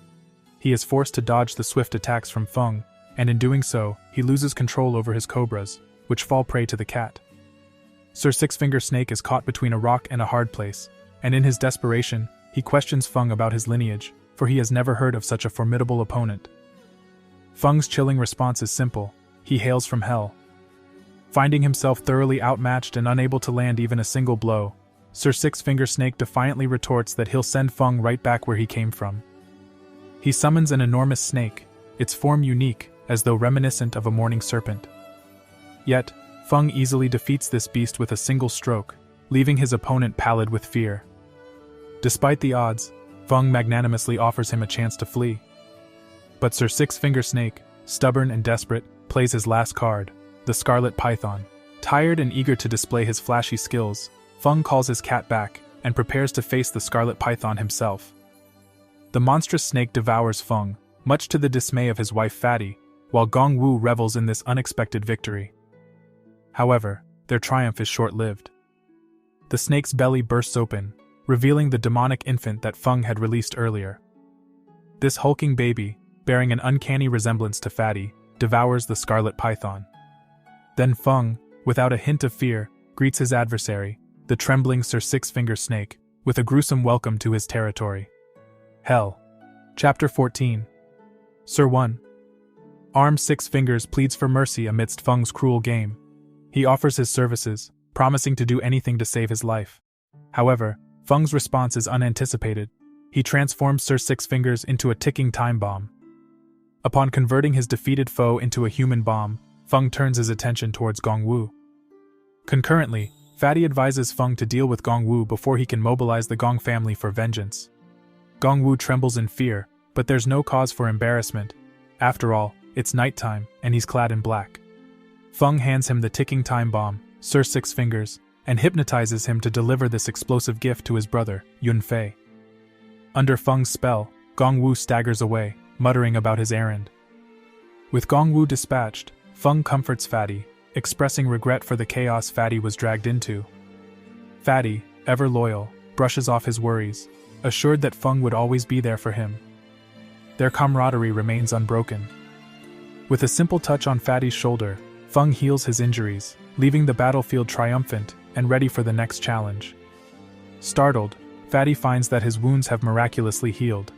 He is forced to dodge the swift attacks from Feng, and in doing so, he loses control over his cobras, which fall prey to the cat. Sir Six-Finger Snake is caught between a rock and a hard place, and in his desperation, he questions Feng about his lineage, for he has never heard of such a formidable opponent. Feng's chilling response is simple: he hails from hell. Finding himself thoroughly outmatched and unable to land even a single blow, Sir Six-Finger Snake defiantly retorts that he'll send Feng right back where he came from. He summons an enormous snake, its form unique, as though reminiscent of a morning serpent. Yet, Feng easily defeats this beast with a single stroke, leaving his opponent pallid with fear. Despite the odds, Feng magnanimously offers him a chance to flee. But Sir Six-Finger Snake, stubborn and desperate, plays his last card, the Scarlet Python. Tired and eager to display his flashy skills, Feng calls his cat back and prepares to face the Scarlet Python himself. The monstrous snake devours Feng, much to the dismay of his wife Fatty, while Gong Wu revels in this unexpected victory. However, their triumph is short-lived. The snake's belly bursts open, revealing the demonic infant that Feng had released earlier. This hulking baby, bearing an uncanny resemblance to Fatty, devours the Scarlet Python. Then Feng, without a hint of fear, greets his adversary, the trembling Sir Six-Finger Snake, with a gruesome welcome to his territory. Hell. Chapter 14. Sir 1. Armed Six Fingers pleads for mercy amidst Feng's cruel game. He offers his services, promising to do anything to save his life. However, Feng's response is unanticipated. He transforms Sir Six Fingers into a ticking time bomb. Upon converting his defeated foe into a human bomb, Feng turns his attention towards Gong Wu. Concurrently, Fatty advises Feng to deal with Gong Wu before he can mobilize the Gong family for vengeance. Gong Wu trembles in fear, but there's no cause for embarrassment. After all, it's nighttime, and he's clad in black. Feng hands him the ticking time bomb, Sir Six Fingers, and hypnotizes him to deliver this explosive gift to his brother, Yun Fei. Under Feng's spell, Gong Wu staggers away, muttering about his errand. With Gong Wu dispatched, Feng comforts Fatty, expressing regret for the chaos Fatty was dragged into. Fatty, ever loyal, brushes off his worries, assured that Feng would always be there for him. Their camaraderie remains unbroken. With a simple touch on Fatty's shoulder, Feng heals his injuries, leaving the battlefield triumphant and ready for the next challenge. Startled, Fatty finds that his wounds have miraculously healed.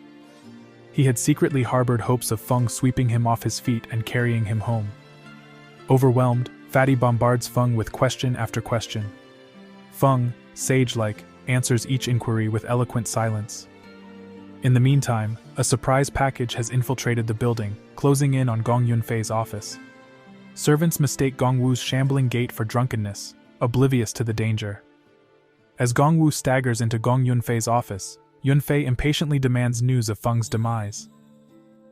He had secretly harbored hopes of Feng sweeping him off his feet and carrying him home. Overwhelmed, Fatty bombards Feng with question after question. Feng, sage-like, answers each inquiry with eloquent silence. In the meantime, a surprise package has infiltrated the building, closing in on Gong Yunfei's office. Servants mistake Gong Wu's shambling gait for drunkenness, oblivious to the danger. As Gong Wu staggers into Gong Yunfei's office, Yunfei impatiently demands news of Feng's demise.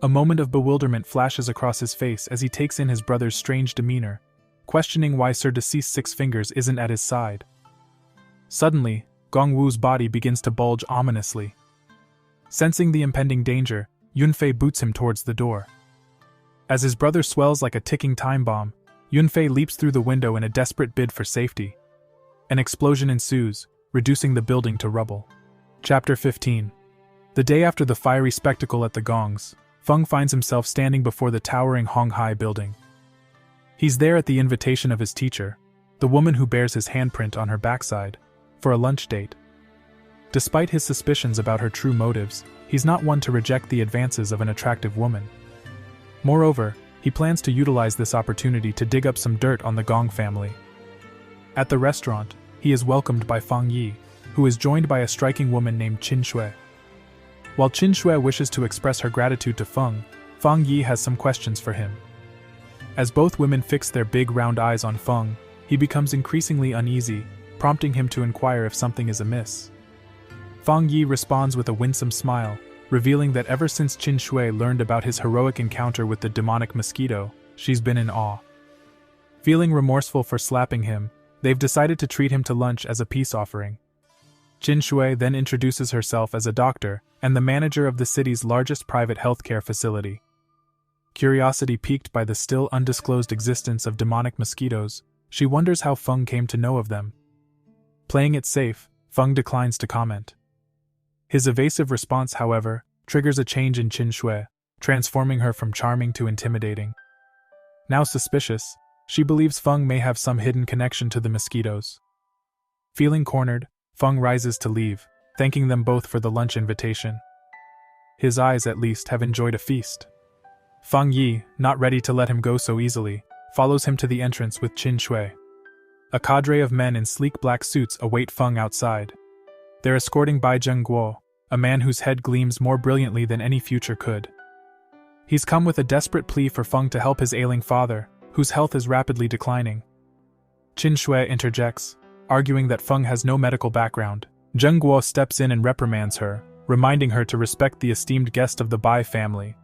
A moment of bewilderment flashes across his face as he takes in his brother's strange demeanor, questioning why Sir Deceased Six Fingers isn't at his side. Suddenly, Gong Wu's body begins to bulge ominously. Sensing the impending danger, Yunfei boots him towards the door. As his brother swells like a ticking time bomb, Yunfei leaps through the window in a desperate bid for safety. An explosion ensues, reducing the building to rubble. Chapter 15. The day after the fiery spectacle at the Gongs, Feng finds himself standing before the towering Honghai building. He's there at the invitation of his teacher, the woman who bears his handprint on her backside, for a lunch date. Despite his suspicions about her true motives, he's not one to reject the advances of an attractive woman. Moreover, he plans to utilize this opportunity to dig up some dirt on the Gong family. At the restaurant, he is welcomed by Feng Yi, who is joined by a striking woman named Qin Shui. While Qin Shui wishes to express her gratitude to Feng Yi has some questions for him. As both women fix their big round eyes on Feng, he becomes increasingly uneasy, prompting him to inquire if something is amiss. Feng Yi responds with a winsome smile, revealing that ever since Qin Shui learned about his heroic encounter with the demonic mosquito, she's been in awe. Feeling remorseful for slapping him, they've decided to treat him to lunch as a peace offering. Qin Shui then introduces herself as a doctor and the manager of the city's largest private healthcare facility. Curiosity piqued by the still undisclosed existence of demonic mosquitoes, she wonders how Feng came to know of them. Playing it safe, Feng declines to comment. His evasive response, however, triggers a change in Qin Shui, transforming her from charming to intimidating. Now suspicious, she believes Feng may have some hidden connection to the mosquitoes. Feeling cornered, Feng rises to leave, thanking them both for the lunch invitation. His eyes, at least, have enjoyed a feast. Feng Yi, not ready to let him go so easily, follows him to the entrance with Qin Shui. A cadre of men in sleek black suits await Feng outside. They're escorting Bai Zhengguo, a man whose head gleams more brilliantly than any future could. He's come with a desperate plea for Feng to help his ailing father, whose health is rapidly declining. Qin Shui interjects, arguing that Feng has no medical background. Zhengguo steps in and reprimands her, reminding her to respect the esteemed guest of the Bai family.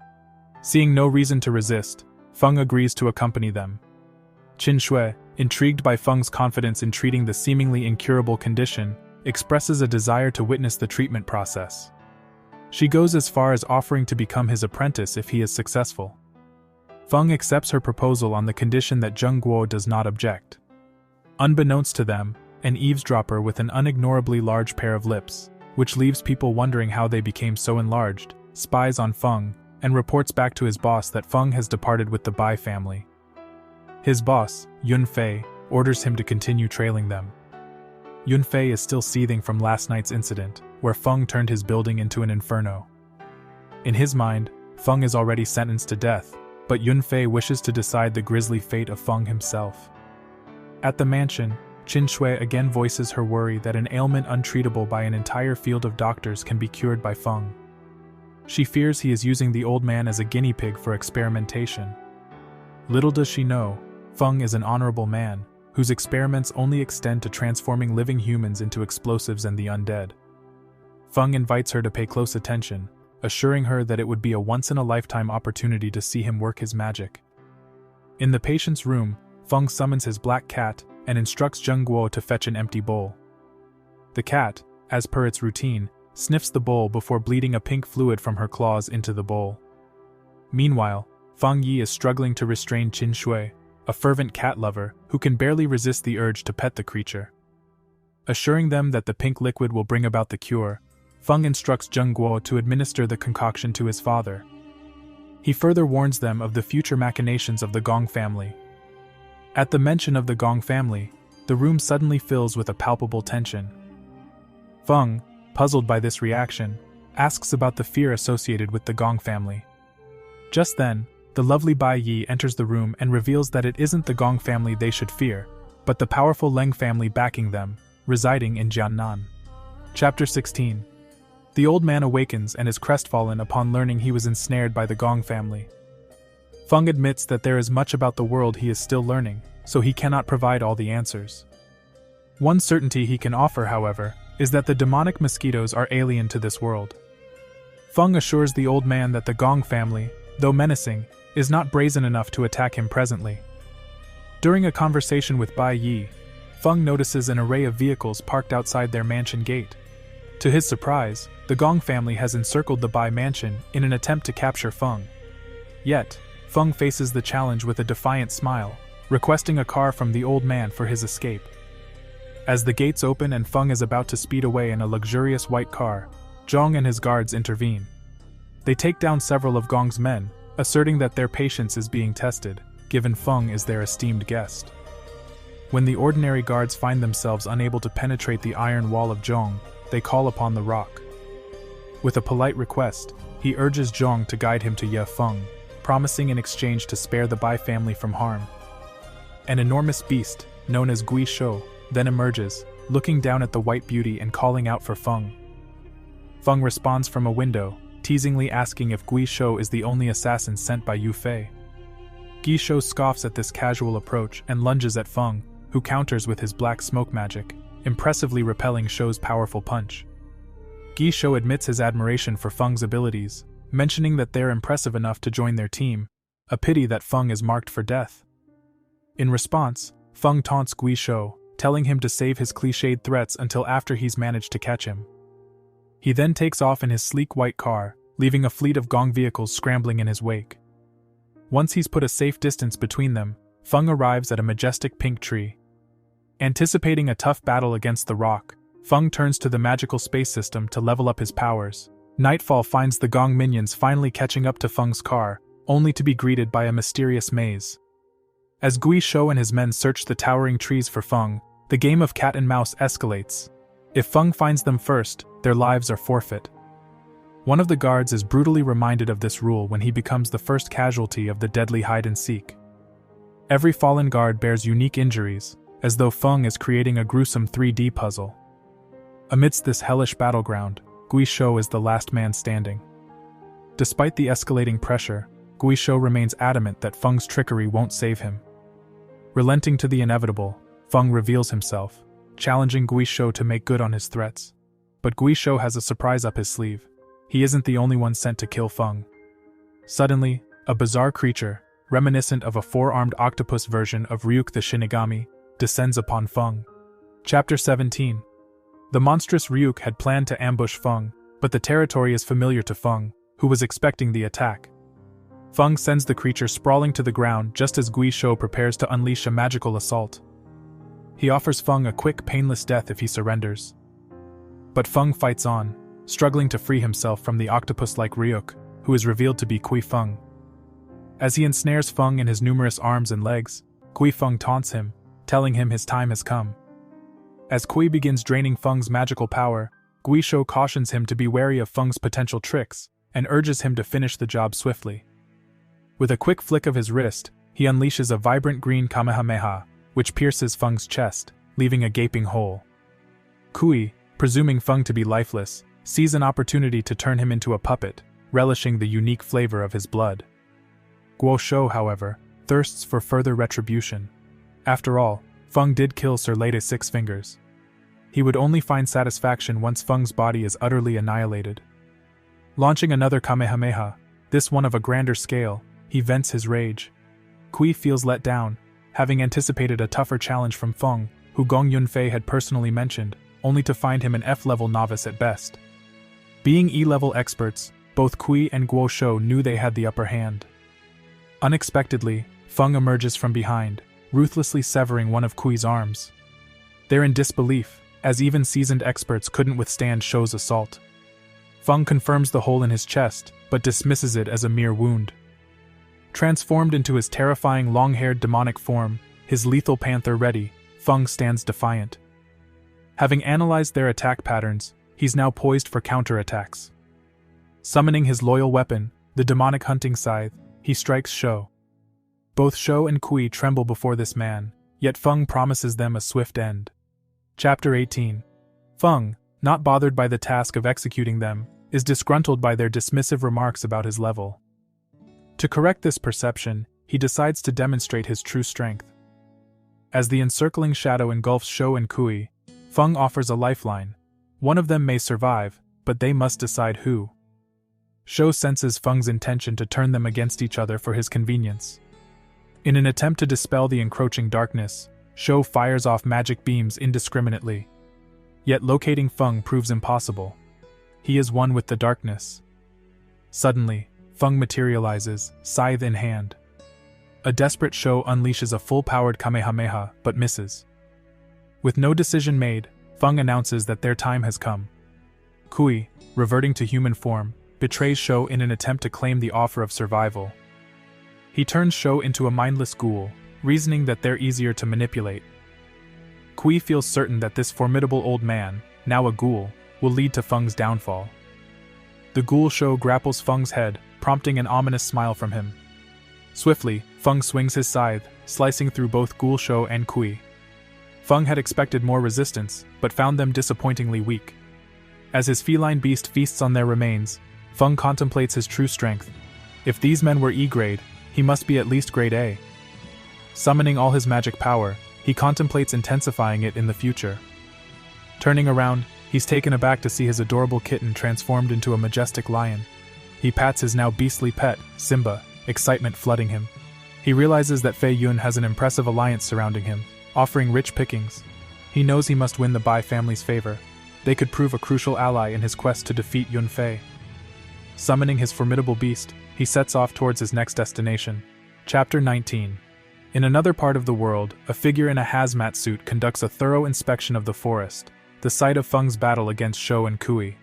Seeing no reason to resist, Feng agrees to accompany them. Qin Shui, intrigued by Feng's confidence in treating the seemingly incurable condition, expresses a desire to witness the treatment process. She goes as far as offering to become his apprentice if he is successful. Feng accepts her proposal on the condition that Zhengguo does not object. Unbeknownst to them, an eavesdropper with an unignorably large pair of lips, which leaves people wondering how they became so enlarged, spies on Feng, and reports back to his boss that Feng has departed with the Bai family. His boss, Yun Fei, orders him to continue trailing them. Yun Fei is still seething from last night's incident, where Feng turned his building into an inferno. In his mind, Feng is already sentenced to death, but Yun Fei wishes to decide the grisly fate of Feng himself. At the mansion, Qin Shui again voices her worry that an ailment untreatable by an entire field of doctors can be cured by Feng. She fears he is using the old man as a guinea pig for experimentation. Little does she know, Feng is an honorable man, whose experiments only extend to transforming living humans into explosives and the undead. Feng invites her to pay close attention, assuring her that it would be a once-in-a-lifetime opportunity to see him work his magic. In the patient's room, Feng summons his black cat and instructs Zhengguo to fetch an empty bowl. The cat, as per its routine, sniffs the bowl before bleeding a pink fluid from her claws into the bowl. Meanwhile, Feng Yi is struggling to restrain Qin Shui, a fervent cat lover who can barely resist the urge to pet the creature. Assuring them that the pink liquid will bring about the cure, Feng instructs Zhengguo to administer the concoction to his father. He further warns them of the future machinations of the Gong family. At the mention of the Gong family, the room suddenly fills with a palpable tension. Feng, puzzled by this reaction, asks about the fear associated with the Gong family. Just then, the lovely Bai Yi enters the room and reveals that it isn't the Gong family they should fear, but the powerful Leng family backing them, residing in Jiannan. Chapter 16. The old man awakens and is crestfallen upon learning he was ensnared by the Gong family. Feng admits that there is much about the world he is still learning, so he cannot provide all the answers. One certainty he can offer, however, is that the demonic mosquitoes are alien to this world. Feng assures the old man that the Gong family, though menacing, is not brazen enough to attack him presently. During a conversation with Bai Yi, Feng notices an array of vehicles parked outside their mansion gate. To his surprise, the Gong family has encircled the Bai mansion in an attempt to capture Feng. Yet, Feng faces the challenge with a defiant smile, requesting a car from the old man for his escape. As the gates open and Feng is about to speed away in a luxurious white car, Zhong and his guards intervene. They take down several of Gong's men, asserting that their patience is being tested, given Feng is their esteemed guest. When the ordinary guards find themselves unable to penetrate the iron wall of Zhong, they call upon the rock. With a polite request, he urges Zhong to guide him to Ye Feng, promising in exchange to spare the Bai family from harm. An enormous beast, known as Gui Shou, then emerges, looking down at the white beauty and calling out for Feng. Feng responds from a window, teasingly asking if Gui Shou is the only assassin sent by Yu Fei. Gui Shou scoffs at this casual approach and lunges at Feng, who counters with his black smoke magic, impressively repelling Shou's powerful punch. Gui Shou admits his admiration for Feng's abilities, mentioning that they're impressive enough to join their team, a pity that Feng is marked for death. In response, Feng taunts Gui Shou, telling him to save his cliched threats until after he's managed to catch him. He then takes off in his sleek white car, leaving a fleet of gong vehicles scrambling in his wake. Once he's put a safe distance between them, Feng arrives at a majestic pink tree. Anticipating a tough battle against the rock, Feng turns to the magical space system to level up his powers. Nightfall finds the gong minions finally catching up to Feng's car, only to be greeted by a mysterious maze. As Gui Shou and his men search the towering trees for Feng, the game of cat and mouse escalates. If Feng finds them first, their lives are forfeit. One of the guards is brutally reminded of this rule when he becomes the first casualty of the deadly hide-and-seek. Every fallen guard bears unique injuries, as though Feng is creating a gruesome 3D puzzle. Amidst this hellish battleground, Gui Shou is the last man standing. Despite the escalating pressure, Gui Shou remains adamant that Feng's trickery won't save him. Relenting to the inevitable, Feng reveals himself, challenging Gui Shou to make good on his threats. But Gui Shou has a surprise up his sleeve. He isn't the only one sent to kill Feng. Suddenly, a bizarre creature, reminiscent of a four-armed octopus version of Ryuk the Shinigami, descends upon Feng. Chapter 17. The monstrous Ryuk had planned to ambush Feng, but the territory is familiar to Feng, who was expecting the attack. Feng sends the creature sprawling to the ground just as Gui Shou prepares to unleash a magical assault. He offers Feng a quick, painless death if he surrenders. But Feng fights on, struggling to free himself from the octopus-like Ryuk, who is revealed to be Kui Feng. As he ensnares Feng in his numerous arms and legs, Kui Feng taunts him, telling him his time has come. As Kui begins draining Feng's magical power, Gui Shou cautions him to be wary of Feng's potential tricks, and urges him to finish the job swiftly. With a quick flick of his wrist, he unleashes a vibrant green Kamehameha, which pierces Feng's chest, leaving a gaping hole. Kui, presuming Feng to be lifeless, sees an opportunity to turn him into a puppet, relishing the unique flavor of his blood. Guo Shou, however, thirsts for further retribution. After all, Feng did kill Sir Lady Six Fingers. He would only find satisfaction once Feng's body is utterly annihilated. Launching another Kamehameha, this one of a grander scale, he vents his rage. Kui feels let down, having anticipated a tougher challenge from Feng, who Gong Yunfei had personally mentioned, only to find him an F-level novice at best. Being E-level experts, both Kui and Guo Shou knew they had the upper hand. Unexpectedly, Feng emerges from behind, ruthlessly severing one of Kui's arms. They're in disbelief, as even seasoned experts couldn't withstand Shou's assault. Feng confirms the hole in his chest, but dismisses it as a mere wound. Transformed into his terrifying long-haired demonic form, his lethal panther ready, Feng stands defiant. Having analyzed their attack patterns, he's now poised for counterattacks. Summoning his loyal weapon, the demonic hunting scythe, he strikes Shou. Both Shou and Kui tremble before this man, yet Feng promises them a swift end. Chapter 18. Feng, not bothered by the task of executing them, is disgruntled by their dismissive remarks about his level. To correct this perception, he decides to demonstrate his true strength. As the encircling shadow engulfs Shou and Kui, Feng offers a lifeline. One of them may survive, but they must decide who. Shou senses Feng's intention to turn them against each other for his convenience. In an attempt to dispel the encroaching darkness, Shou fires off magic beams indiscriminately. Yet locating Feng proves impossible. He is one with the darkness. Suddenly, Feng materializes, scythe in hand. A desperate Shou unleashes a full-powered Kamehameha, but misses. With no decision made, Feng announces that their time has come. Kui, reverting to human form, betrays Shou in an attempt to claim the offer of survival. He turns Shou into a mindless ghoul, reasoning that they're easier to manipulate. Kui feels certain that this formidable old man, now a ghoul, will lead to Feng's downfall. The ghoul show grapples Feng's head, prompting an ominous smile from him. Swiftly, Feng swings his scythe, slicing through both ghoul show and Kui. Feng had expected more resistance, but found them disappointingly weak. As his feline beast feasts on their remains, Feng contemplates his true strength. If these men were E-grade, he must be at least grade A. Summoning all his magic power, he contemplates intensifying it in the future. Turning around, he's taken aback to see his adorable kitten transformed into a majestic lion. He pats his now beastly pet, Simba, excitement flooding him. He realizes that Fei Yun has an impressive alliance surrounding him, offering rich pickings. He knows he must win the Bai family's favor. They could prove a crucial ally in his quest to defeat Yun Fei. Summoning his formidable beast, he sets off towards his next destination. Chapter 19. In another part of the world, a figure in a hazmat suit conducts a thorough inspection of the forest, the site of Feng's battle against Shou and Kui.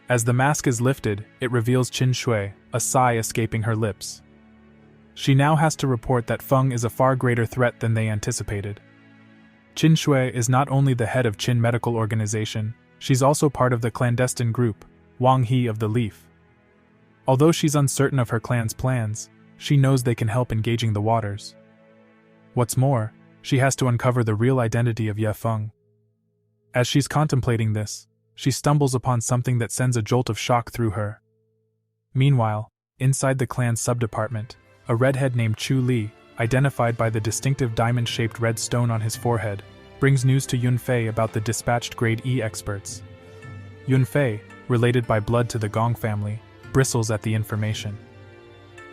As the mask is lifted, it reveals Qin Shui, a sigh escaping her lips. She now has to report that Feng is a far greater threat than they anticipated. Qin Shui is not only the head of Qin Medical Organization, she's also part of the clandestine group, Wang He of the Leaf. Although she's uncertain of her clan's plans, she knows they can help engaging the waters. What's more, she has to uncover the real identity of Ye Feng. As she's contemplating this, she stumbles upon something that sends a jolt of shock through her. Meanwhile, inside the clan's subdepartment, a redhead named Chu Li, identified by the distinctive diamond-shaped red stone on his forehead, brings news to Yun Fei about the dispatched Grade E experts. Yun Fei, related by blood to the Gong family, bristles at the information.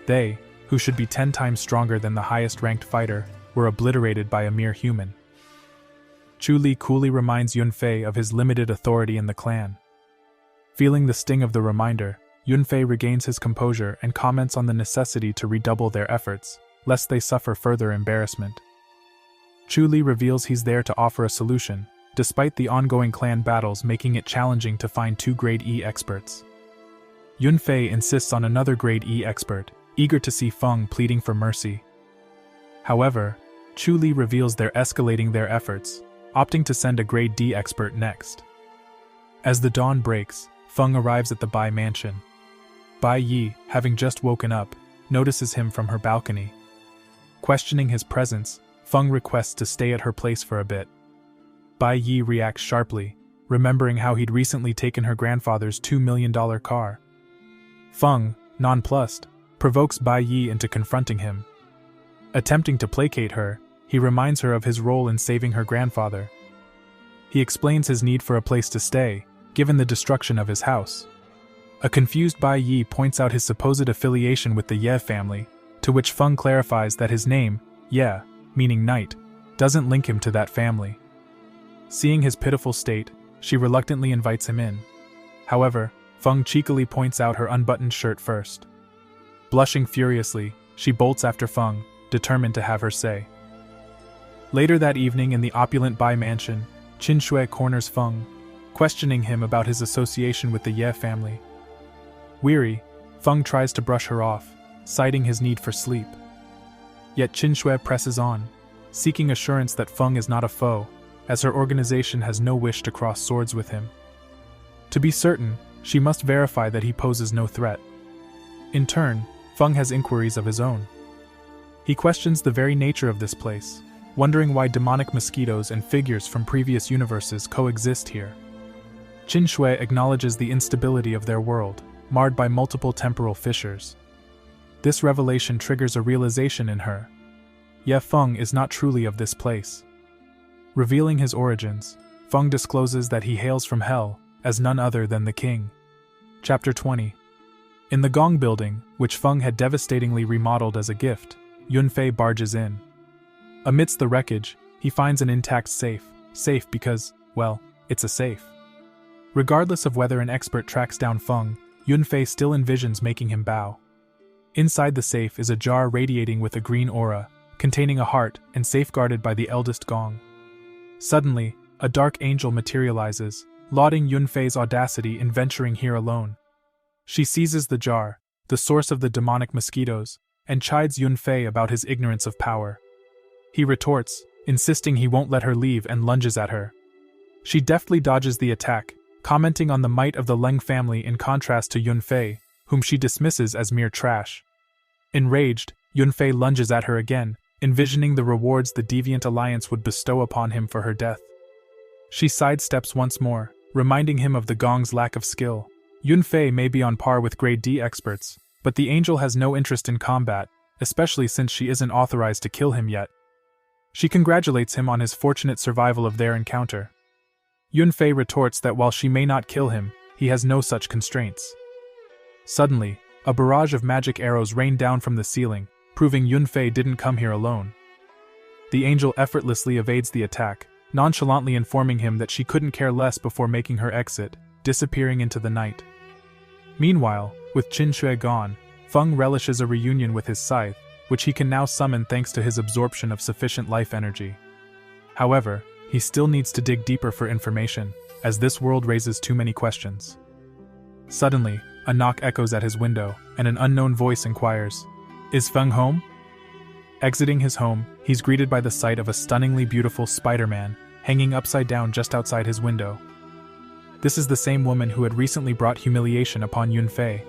They, who should be 10 times stronger than the highest-ranked fighter, were obliterated by a mere human. Chu Li coolly reminds Yun Fei of his limited authority in the clan. Feeling the sting of the reminder, Yun Fei regains his composure and comments on the necessity to redouble their efforts, lest they suffer further embarrassment. Chu Li reveals he's there to offer a solution, despite the ongoing clan battles making it challenging to find 2 Grade E experts. Yun Fei insists on another Grade E expert, eager to see Feng pleading for mercy. However, Chu Li reveals they're escalating their efforts, opting to send a Grade D expert next. As the dawn breaks, Feng arrives at the Bai mansion. Bai Yi, having just woken up, notices him from her balcony. Questioning his presence, Feng requests to stay at her place for a bit. Bai Yi reacts sharply, remembering how he'd recently taken her grandfather's $2 million car. Feng, nonplussed, provokes Bai Yi into confronting him. Attempting to placate her, he reminds her of his role in saving her grandfather. He explains his need for a place to stay, given the destruction of his house. A confused Bai Yi points out his supposed affiliation with the Ye family, to which Feng clarifies that his name, Ye, meaning night, doesn't link him to that family. Seeing his pitiful state, she reluctantly invites him in. However, Feng cheekily points out her unbuttoned shirt first. Blushing furiously, she bolts after Feng, determined to have her say. Later that evening in the opulent Bai mansion, Qin Shui corners Feng, questioning him about his association with the Ye family. Weary, Feng tries to brush her off, citing his need for sleep. Yet Qin Shui presses on, seeking assurance that Feng is not a foe, as her organization has no wish to cross swords with him. To be certain, she must verify that he poses no threat. In turn, Feng has inquiries of his own. He questions the very nature of this place, wondering why demonic mosquitoes and figures from previous universes coexist here. Qin Shui acknowledges the instability of their world, marred by multiple temporal fissures. This revelation triggers a realization in her. Ye Feng is not truly of this place. Revealing his origins, Feng discloses that he hails from hell, as none other than the king. Chapter 20. In the Gong building, which Feng had devastatingly remodeled as a gift, Yun Fei barges in. Amidst the wreckage, he finds an intact safe because, well, it's a safe. Regardless of whether an expert tracks down Feng, Yun Fei still envisions making him bow. Inside the safe is a jar radiating with a green aura, containing a heart and safeguarded by the eldest Gong. Suddenly, a dark angel materializes, lauding Yun Fei's audacity in venturing here alone. She seizes the jar, the source of the demonic mosquitoes, and chides Yun Fei about his ignorance of power. He retorts, insisting he won't let her leave, and lunges at her. She deftly dodges the attack, commenting on the might of the Leng family in contrast to Yunfei, whom she dismisses as mere trash. Enraged, Yunfei lunges at her again, envisioning the rewards the Deviant Alliance would bestow upon him for her death. She sidesteps once more, reminding him of the Gong's lack of skill. Yunfei may be on par with grade D experts, but the angel has no interest in combat, especially since she isn't authorized to kill him yet. She congratulates him on his fortunate survival of their encounter. Yunfei retorts that while she may not kill him, he has no such constraints. Suddenly, a barrage of magic arrows rain down from the ceiling, proving Yunfei didn't come here alone. The angel effortlessly evades the attack, nonchalantly informing him that she couldn't care less before making her exit, disappearing into the night. Meanwhile, with Qin Shui gone, Feng relishes a reunion with his scythe, which he can now summon thanks to his absorption of sufficient life energy. However, he still needs to dig deeper for information, as this world raises too many questions. Suddenly, a knock echoes at his window, and an unknown voice inquires, "Is Feng home?" Exiting his home, he's greeted by the sight of a stunningly beautiful Spider-Man, hanging upside down just outside his window. This is the same woman who had recently brought humiliation upon Yunfei.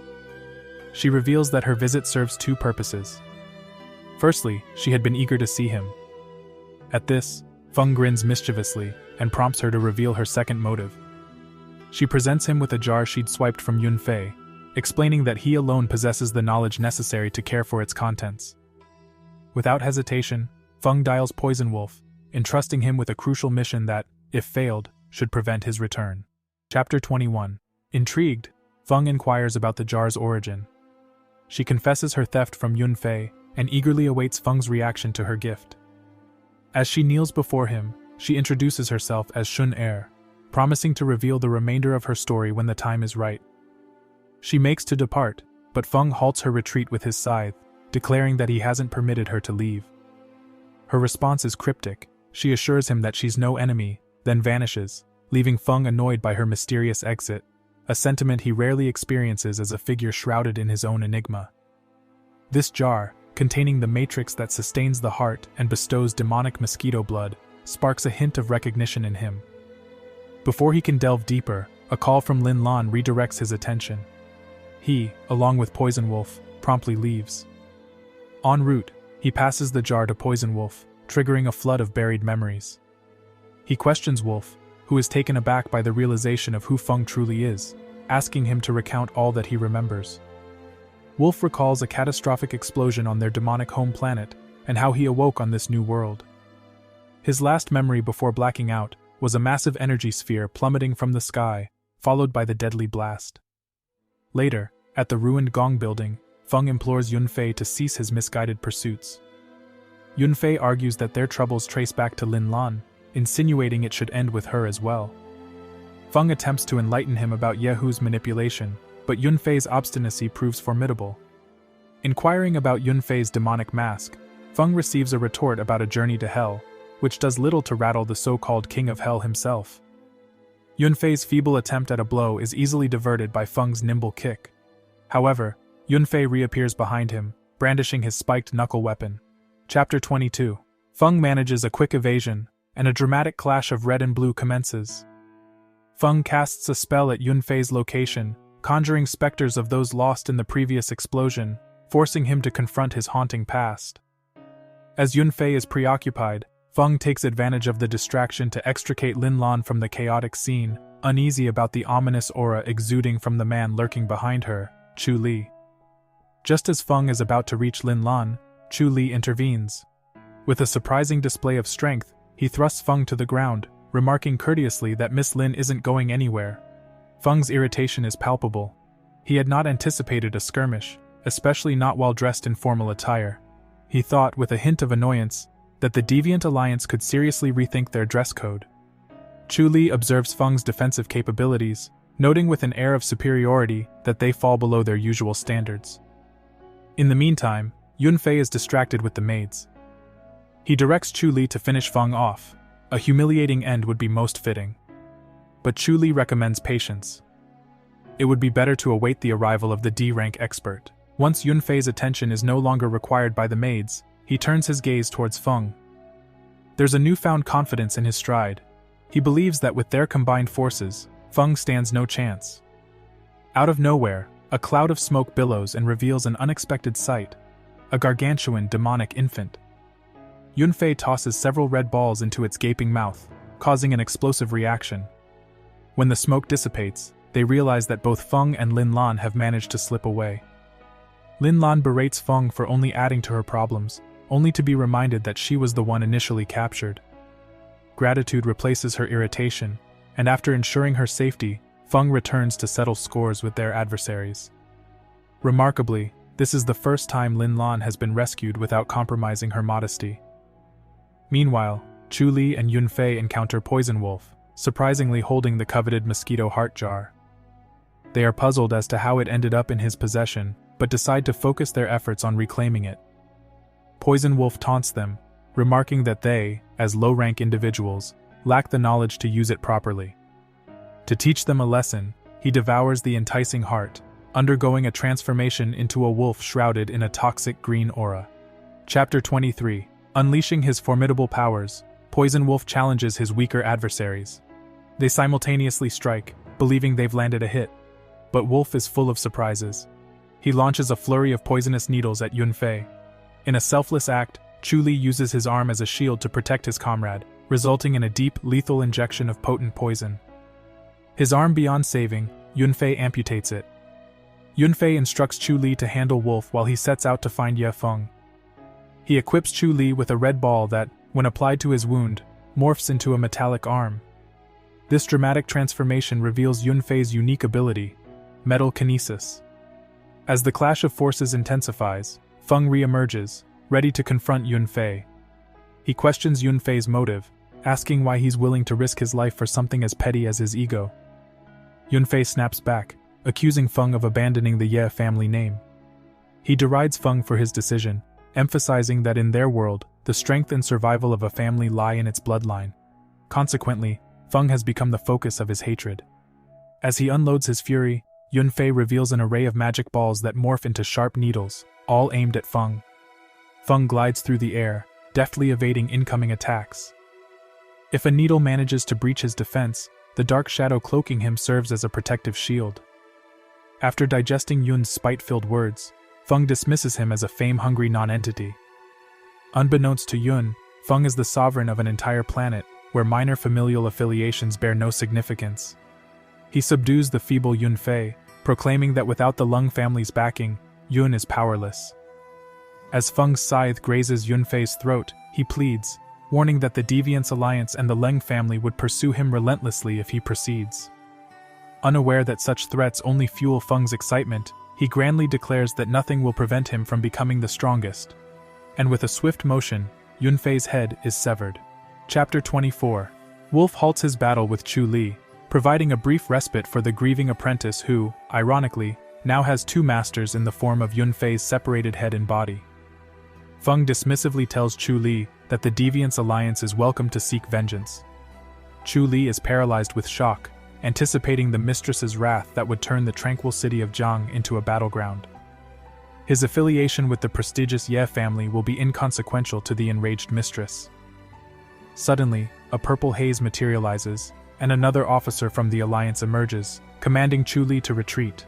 She reveals that her visit serves two purposes. Firstly, she had been eager to see him. At this, Feng grins mischievously and prompts her to reveal her second motive. She presents him with a jar she'd swiped from Yunfei, explaining that he alone possesses the knowledge necessary to care for its contents. Without hesitation, Feng dials Poison Wolf, entrusting him with a crucial mission that, if failed, should prevent his return. Chapter 21. Intrigued, Feng inquires about the jar's origin. She confesses her theft from Yunfei and eagerly awaits Feng's reaction to her gift. As she kneels before him, she introduces herself as Shun Er, promising to reveal the remainder of her story when the time is right. She makes to depart, but Feng halts her retreat with his scythe, declaring that he hasn't permitted her to leave. Her response is cryptic. She assures him that she's no enemy, then vanishes, leaving Feng annoyed by her mysterious exit, a sentiment he rarely experiences as a figure shrouded in his own enigma. This jar, containing the matrix that sustains the heart and bestows demonic mosquito blood, sparks a hint of recognition in him. Before he can delve deeper, a call from Lin Lan redirects his attention. He, along with Poison Wolf, promptly leaves. En route, he passes the jar to Poison Wolf, triggering a flood of buried memories. He questions Wolf, who is taken aback by the realization of who Feng truly is, asking him to recount all that he remembers. Wolf recalls a catastrophic explosion on their demonic home planet and how he awoke on this new world. His last memory before blacking out was a massive energy sphere plummeting from the sky, followed by the deadly blast. Later, at the ruined Gong building, Feng implores Yunfei to cease his misguided pursuits. Yunfei argues that their troubles trace back to Lin Lan, insinuating it should end with her as well. Feng attempts to enlighten him about Yehu's manipulation, but Yunfei's obstinacy proves formidable. Inquiring about Yunfei's demonic mask, Feng receives a retort about a journey to Hell, which does little to rattle the so-called King of Hell himself. Yunfei's feeble attempt at a blow is easily diverted by Feng's nimble kick. However, Yunfei reappears behind him, brandishing his spiked knuckle weapon. Chapter 22. Feng manages a quick evasion, and a dramatic clash of red and blue commences. Feng casts a spell at Yunfei's location, conjuring specters of those lost in the previous explosion, forcing him to confront his haunting past. As Yunfei is preoccupied, Feng takes advantage of the distraction to extricate Lin Lan from the chaotic scene, uneasy about the ominous aura exuding from the man lurking behind her, Chu Li. Just as Feng is about to reach Lin Lan, Chu Li intervenes. With a surprising display of strength, he thrusts Feng to the ground, remarking courteously that Miss Lin isn't going anywhere. Feng's irritation is palpable. He had not anticipated a skirmish, especially not while dressed in formal attire. He thought, with a hint of annoyance, that the Deviant Alliance could seriously rethink their dress code. Chu Li observes Feng's defensive capabilities, noting with an air of superiority that they fall below their usual standards. In the meantime, Yunfei is distracted with the maids. He directs Chu Li to finish Feng off. A humiliating end would be most fitting. But Chu Li recommends patience. It would be better to await the arrival of the D-rank expert. Once Yunfei's attention is no longer required by the maids, he turns his gaze towards Feng. There's a newfound confidence in his stride. He believes that with their combined forces, Feng stands no chance. Out of nowhere, a cloud of smoke billows and reveals an unexpected sight: a gargantuan demonic infant. Yunfei tosses several red balls into its gaping mouth, causing an explosive reaction. When the smoke dissipates, they realize that both Feng and Lin Lan have managed to slip away. Lin Lan berates Feng for only adding to her problems, only to be reminded that she was the one initially captured. Gratitude replaces her irritation, and after ensuring her safety, Feng returns to settle scores with their adversaries. Remarkably, this is the first time Lin Lan has been rescued without compromising her modesty. Meanwhile, Chu Li and Yunfei encounter Poison Wolf, surprisingly holding the coveted mosquito heart jar. They are puzzled as to how it ended up in his possession, but decide to focus their efforts on reclaiming it. Poison Wolf taunts them, remarking that they, as low-rank individuals, lack the knowledge to use it properly. To teach them a lesson, he devours the enticing heart, undergoing a transformation into a wolf shrouded in a toxic green aura. Chapter 23. Unleashing his formidable powers, Poison Wolf challenges his weaker adversaries. They simultaneously strike, believing they've landed a hit. But Wolf is full of surprises. He launches a flurry of poisonous needles at Yunfei. In a selfless act, Chu Li uses his arm as a shield to protect his comrade, resulting in a deep, lethal injection of potent poison. His arm beyond saving, Yunfei amputates it. Yunfei instructs Chu Li to handle Wolf while he sets out to find Ye Feng. He equips Chu Li with a red ball that, when applied to his wound, morphs into a metallic arm. This dramatic transformation reveals Yunfei's unique ability: metal kinesis. As the clash of forces intensifies, Feng re-emerges, ready to confront Yunfei. He questions Yunfei's motive, asking why he's willing to risk his life for something as petty as his ego. Yunfei snaps back, accusing Feng of abandoning the Ye family name. He derides Feng for his decision, emphasizing that in their world, the strength and survival of a family lie in its bloodline. Consequently, Feng has become the focus of his hatred. As he unloads his fury, Yunfei reveals an array of magic balls that morph into sharp needles, all aimed at Feng. Feng glides through the air, deftly evading incoming attacks. If a needle manages to breach his defense, the dark shadow cloaking him serves as a protective shield. After digesting Yun's spite-filled words, Feng dismisses him as a fame-hungry non-entity. Unbeknownst to Yun, Feng is the sovereign of an entire planet, where minor familial affiliations bear no significance. He subdues the feeble Yunfei, proclaiming that without the Lung family's backing, Yun is powerless. As Feng's scythe grazes Yunfei's throat, he pleads, warning that the Deviance Alliance and the Leng family would pursue him relentlessly if he proceeds. Unaware that such threats only fuel Feng's excitement, he grandly declares that nothing will prevent him from becoming the strongest. And with a swift motion, Yunfei's head is severed. Chapter 24. Wolf halts his battle with Chu Li, providing a brief respite for the grieving apprentice who, ironically, now has two masters in the form of Yunfei's separated head and body. Feng dismissively tells Chu Li that the Deviance Alliance is welcome to seek vengeance. Chu Li is paralyzed with shock, anticipating the mistress's wrath that would turn the tranquil city of Jiang into a battleground. His affiliation with the prestigious Ye family will be inconsequential to the enraged mistress. Suddenly, a purple haze materializes, and another officer from the Alliance emerges, commanding Chu Li to retreat.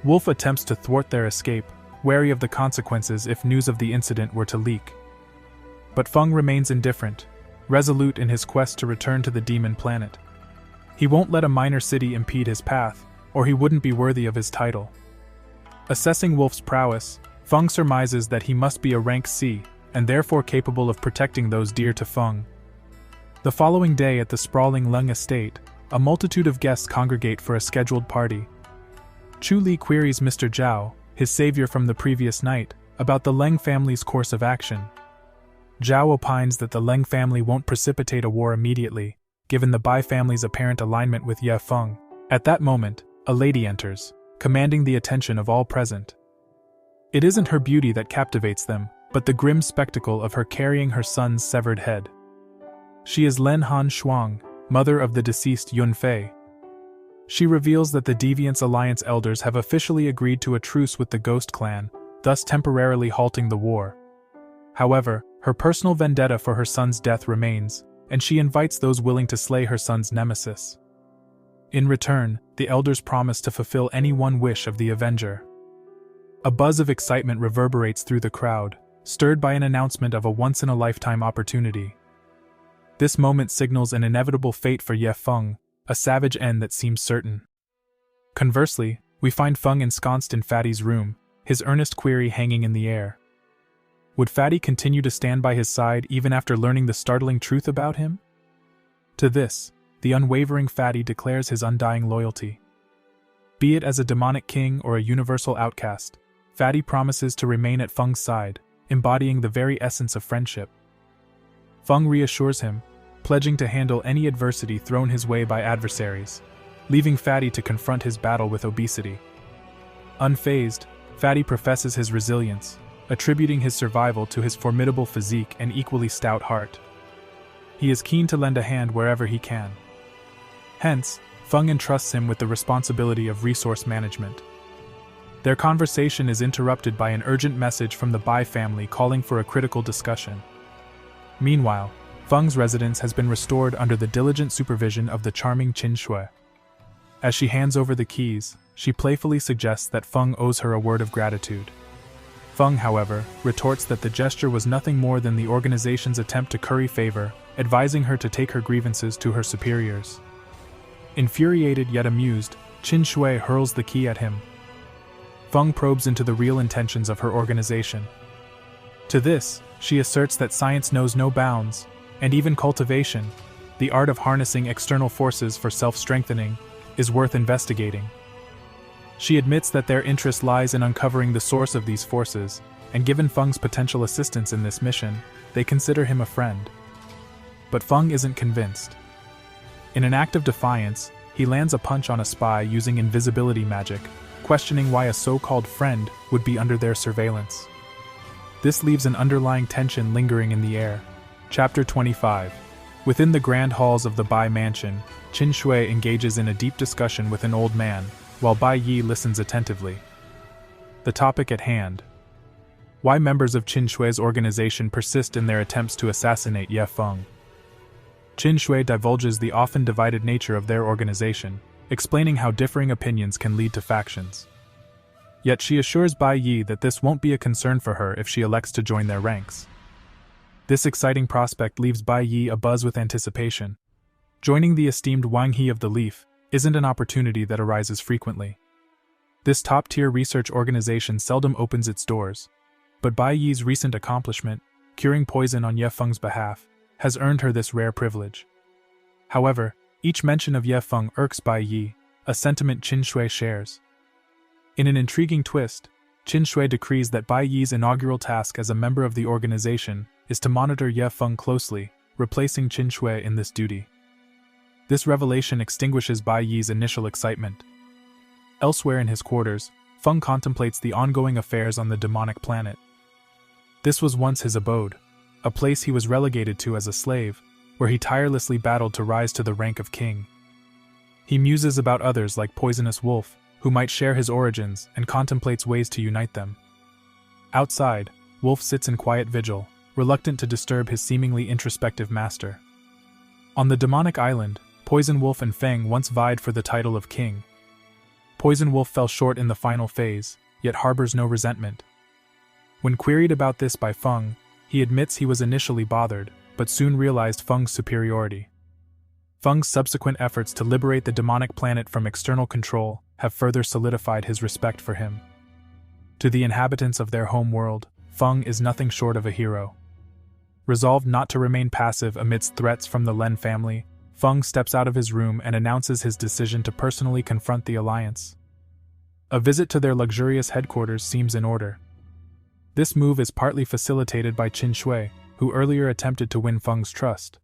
Wolf attempts to thwart their escape, wary of the consequences if news of the incident were to leak. But Feng remains indifferent, resolute in his quest to return to the demon planet. He won't let a minor city impede his path, or he wouldn't be worthy of his title. Assessing Wolf's prowess, Feng surmises that he must be a rank C, and therefore capable of protecting those dear to Feng. The following day at the sprawling Leng estate, a multitude of guests congregate for a scheduled party. Chu Li queries Mr. Zhao, his savior from the previous night, about the Leng family's course of action. Zhao opines that the Leng family won't precipitate a war immediately, given the Bai family's apparent alignment with Ye Feng. At that moment, a lady enters, commanding the attention of all present. It isn't her beauty that captivates them, but the grim spectacle of her carrying her son's severed head. She is Len Han Shuang, mother of the deceased Yunfei. She reveals that the Deviance Alliance elders have officially agreed to a truce with the Ghost Clan, thus temporarily halting the war. However, her personal vendetta for her son's death remains, and she invites those willing to slay her son's nemesis. In return, the elders promise to fulfill any one wish of the Avenger. A buzz of excitement reverberates through the crowd, stirred by an announcement of a once-in-a-lifetime opportunity. This moment signals an inevitable fate for Ye Feng, a savage end that seems certain. Conversely, we find Feng ensconced in Fatty's room, his earnest query hanging in the air. Would Fatty continue to stand by his side even after learning the startling truth about him? To this, the unwavering Fatty declares his undying loyalty. Be it as a demonic king or a universal outcast, Fatty promises to remain at Feng's side, embodying the very essence of friendship. Feng reassures him, pledging to handle any adversity thrown his way by adversaries, leaving Fatty to confront his battle with obesity. Unfazed, Fatty professes his resilience, attributing his survival to his formidable physique and equally stout heart. He is keen to lend a hand wherever he can. Hence, Feng entrusts him with the responsibility of resource management. Their conversation is interrupted by an urgent message from the Bai family calling for a critical discussion. Meanwhile, Feng's residence has been restored under the diligent supervision of the charming Qin Shui. As she hands over the keys, she playfully suggests that Feng owes her a word of gratitude. Feng, however, retorts that the gesture was nothing more than the organization's attempt to curry favor, advising her to take her grievances to her superiors. Infuriated yet amused, Qin Shui hurls the key at him. Feng probes into the real intentions of her organization. To this, she asserts that science knows no bounds, and even cultivation, the art of harnessing external forces for self-strengthening, is worth investigating. She admits that their interest lies in uncovering the source of these forces, and given Feng's potential assistance in this mission, they consider him a friend. But Feng isn't convinced. In an act of defiance, he lands a punch on a spy using invisibility magic, questioning why a so-called friend would be under their surveillance. This leaves an underlying tension lingering in the air. Chapter 25. Within the grand halls of the Bai mansion, Qin Shui engages in a deep discussion with an old man, while Bai Yi listens attentively. The topic at hand: why members of Qin Shui's organization persist in their attempts to assassinate Ye Feng. Qin Shui divulges the often divided nature of their organization, explaining how differing opinions can lead to factions. Yet she assures Bai Yi that this won't be a concern for her if she elects to join their ranks. This exciting prospect leaves Bai Yi abuzz with anticipation. Joining the esteemed Wang He of the Leaf isn't an opportunity that arises frequently. This top-tier research organization seldom opens its doors, but Bai Yi's recent accomplishment, curing poison on Ye Feng's behalf, has earned her this rare privilege. However, each mention of Ye Feng irks Bai Yi, a sentiment Qin Shui shares. In an intriguing twist, Qin Shui decrees that Bai Yi's inaugural task as a member of the organization is to monitor Ye Feng closely, replacing Qin Shui in this duty. This revelation extinguishes Bai Yi's initial excitement. Elsewhere in his quarters, Feng contemplates the ongoing affairs on the demonic planet. This was once his abode, a place he was relegated to as a slave, where he tirelessly battled to rise to the rank of king. He muses about others like Poisonous Wolf, who might share his origins, and contemplates ways to unite them. Outside, Wolf sits in quiet vigil, reluctant to disturb his seemingly introspective master. On the demonic island, Poison Wolf and Feng once vied for the title of king. Poison Wolf fell short in the final phase, yet harbors no resentment. When queried about this by Feng, he admits he was initially bothered, but soon realized Feng's superiority. Feng's subsequent efforts to liberate the demonic planet from external control have further solidified his respect for him. To the inhabitants of their home world, Feng is nothing short of a hero. Resolved not to remain passive amidst threats from the Lin family, Feng steps out of his room and announces his decision to personally confront the alliance. A visit to their luxurious headquarters seems in order. This move is partly facilitated by Qin Shui, who earlier attempted to win Feng's trust.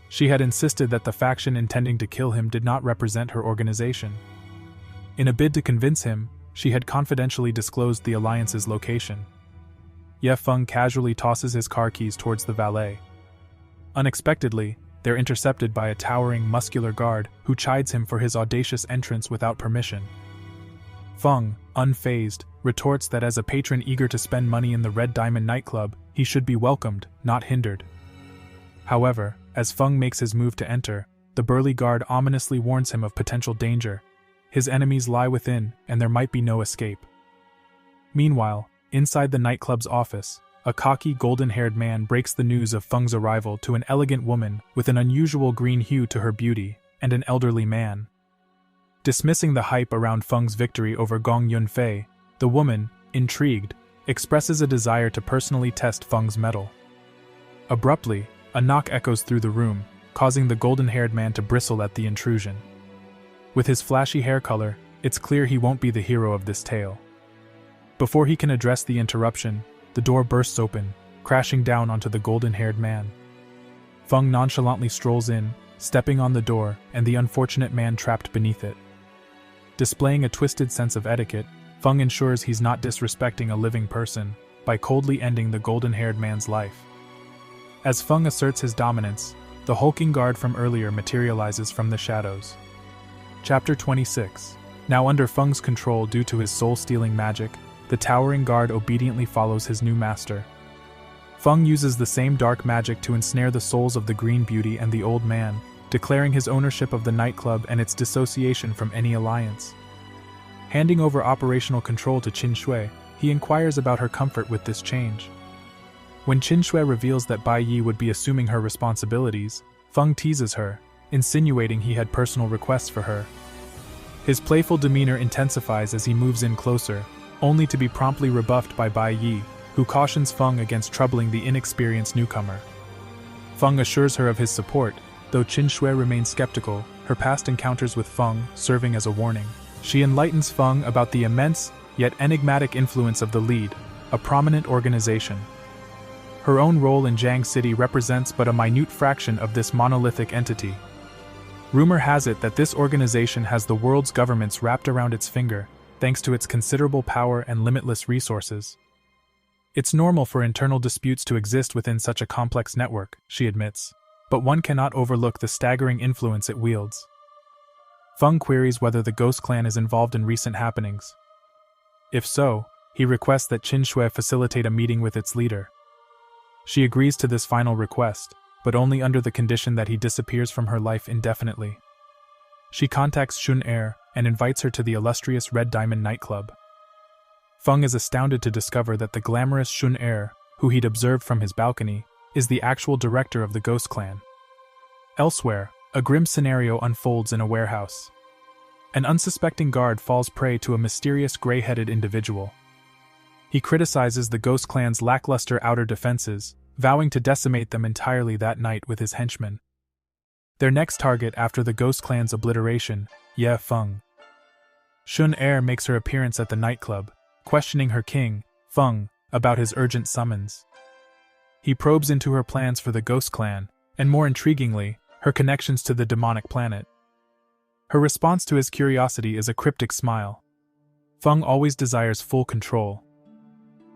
She had insisted that the faction intending to kill him did not represent her organization. In a bid to convince him, she had confidentially disclosed the alliance's location. Ye Feng casually tosses his car keys towards the valet. Unexpectedly, they're intercepted by a towering, muscular guard who chides him for his audacious entrance without permission. Feng, unfazed, retorts that as a patron eager to spend money in the Red Diamond nightclub, he should be welcomed, not hindered. However, as Feng makes his move to enter, the burly guard ominously warns him of potential danger. His enemies lie within, and there might be no escape. Meanwhile, inside the nightclub's office, a cocky, golden-haired man breaks the news of Feng's arrival to an elegant woman with an unusual green hue to her beauty, and an elderly man. Dismissing the hype around Feng's victory over Gong Yunfei, the woman, intrigued, expresses a desire to personally test Feng's mettle. Abruptly, a knock echoes through the room, causing the golden-haired man to bristle at the intrusion. With his flashy hair color, it's clear he won't be the hero of this tale. Before he can address the interruption, the door bursts open, crashing down onto the golden-haired man. Feng nonchalantly strolls in, stepping on the door and the unfortunate man trapped beneath it. Displaying a twisted sense of etiquette, Feng ensures he's not disrespecting a living person by coldly ending the golden-haired man's life. As Feng asserts his dominance, the hulking guard from earlier materializes from the shadows. Chapter 26. Now under Feng's control due to his soul-stealing magic, the towering guard obediently follows his new master. Feng uses the same dark magic to ensnare the souls of the Green Beauty and the old man, declaring his ownership of the nightclub and its dissociation from any alliance. Handing over operational control to Qin Shui, he inquires about her comfort with this change. When Qin Shui reveals that Bai Yi would be assuming her responsibilities, Feng teases her, insinuating he had personal requests for her. His playful demeanor intensifies as he moves in closer, only to be promptly rebuffed by Bai Yi, who cautions Feng against troubling the inexperienced newcomer. Feng assures her of his support, though Qin Shui remains skeptical, her past encounters with Feng serving as a warning. She enlightens Feng about the immense, yet enigmatic influence of the Lead, a prominent organization. Her own role in Jiang City represents but a minute fraction of this monolithic entity. Rumor has it that this organization has the world's governments wrapped around its finger, thanks to its considerable power and limitless resources. It's normal for internal disputes to exist within such a complex network, she admits, but one cannot overlook the staggering influence it wields. Feng queries whether the Ghost Clan is involved in recent happenings. If so, he requests that Qin Shui facilitate a meeting with its leader. She agrees to this final request, but only under the condition that he disappears from her life indefinitely. She contacts Shun Er and invites her to the illustrious Red Diamond nightclub. Feng is astounded to discover that the glamorous Shun Er, who he'd observed from his balcony, is the actual director of the Ghost Clan. Elsewhere, a grim scenario unfolds in a warehouse. An unsuspecting guard falls prey to a mysterious gray-headed individual. He criticizes the Ghost Clan's lackluster outer defenses, vowing to decimate them entirely that night with his henchmen. Their next target after the Ghost Clan's obliteration, Ye Feng. Shun Er makes her appearance at the nightclub, questioning her king, Feng, about his urgent summons. He probes into her plans for the Ghost Clan, and more intriguingly, her connections to the demonic planet. Her response to his curiosity is a cryptic smile. Feng always desires full control.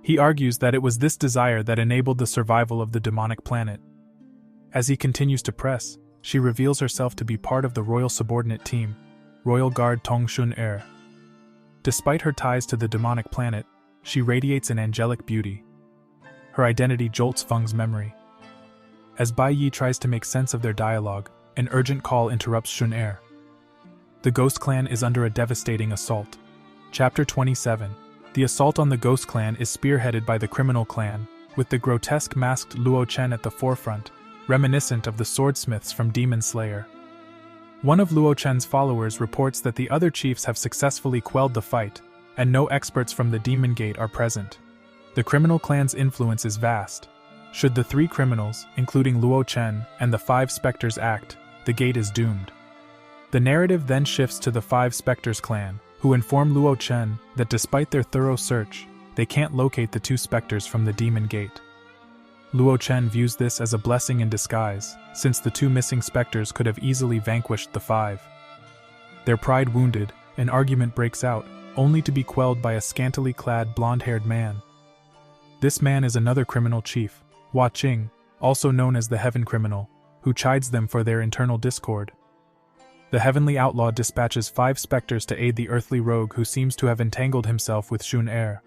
He argues that it was this desire that enabled the survival of the demonic planet. As he continues to press, she reveals herself to be part of the royal subordinate team, Royal Guard Tong Shun Er. Despite her ties to the demonic planet, she radiates an angelic beauty. Her identity jolts Feng's memory. As Bai Yi tries to make sense of their dialogue, an urgent call interrupts Shun Er. The Ghost Clan is under a devastating assault. Chapter 27. The assault on the Ghost Clan is spearheaded by the criminal clan, with the grotesque masked Luo Chen at the forefront, reminiscent of the swordsmiths from Demon Slayer. One of Luo Chen's followers reports that the other chiefs have successfully quelled the fight, and no experts from the Demon Gate are present. The criminal clan's influence is vast. Should the three criminals, including Luo Chen and the five specters act, the gate is doomed. The narrative then shifts to the five specters clan, who inform Luo Chen that despite their thorough search, they can't locate the two specters from the Demon Gate. Luo Chen views this as a blessing in disguise, since the two missing specters could have easily vanquished the five. Their pride wounded, an argument breaks out, only to be quelled by a scantily clad blonde-haired man. This man is another criminal chief, Hua Qing, also known as the Heaven Criminal, who chides them for their internal discord. The heavenly outlaw dispatches 5 specters to aid the earthly rogue who seems to have entangled himself with Shun Er.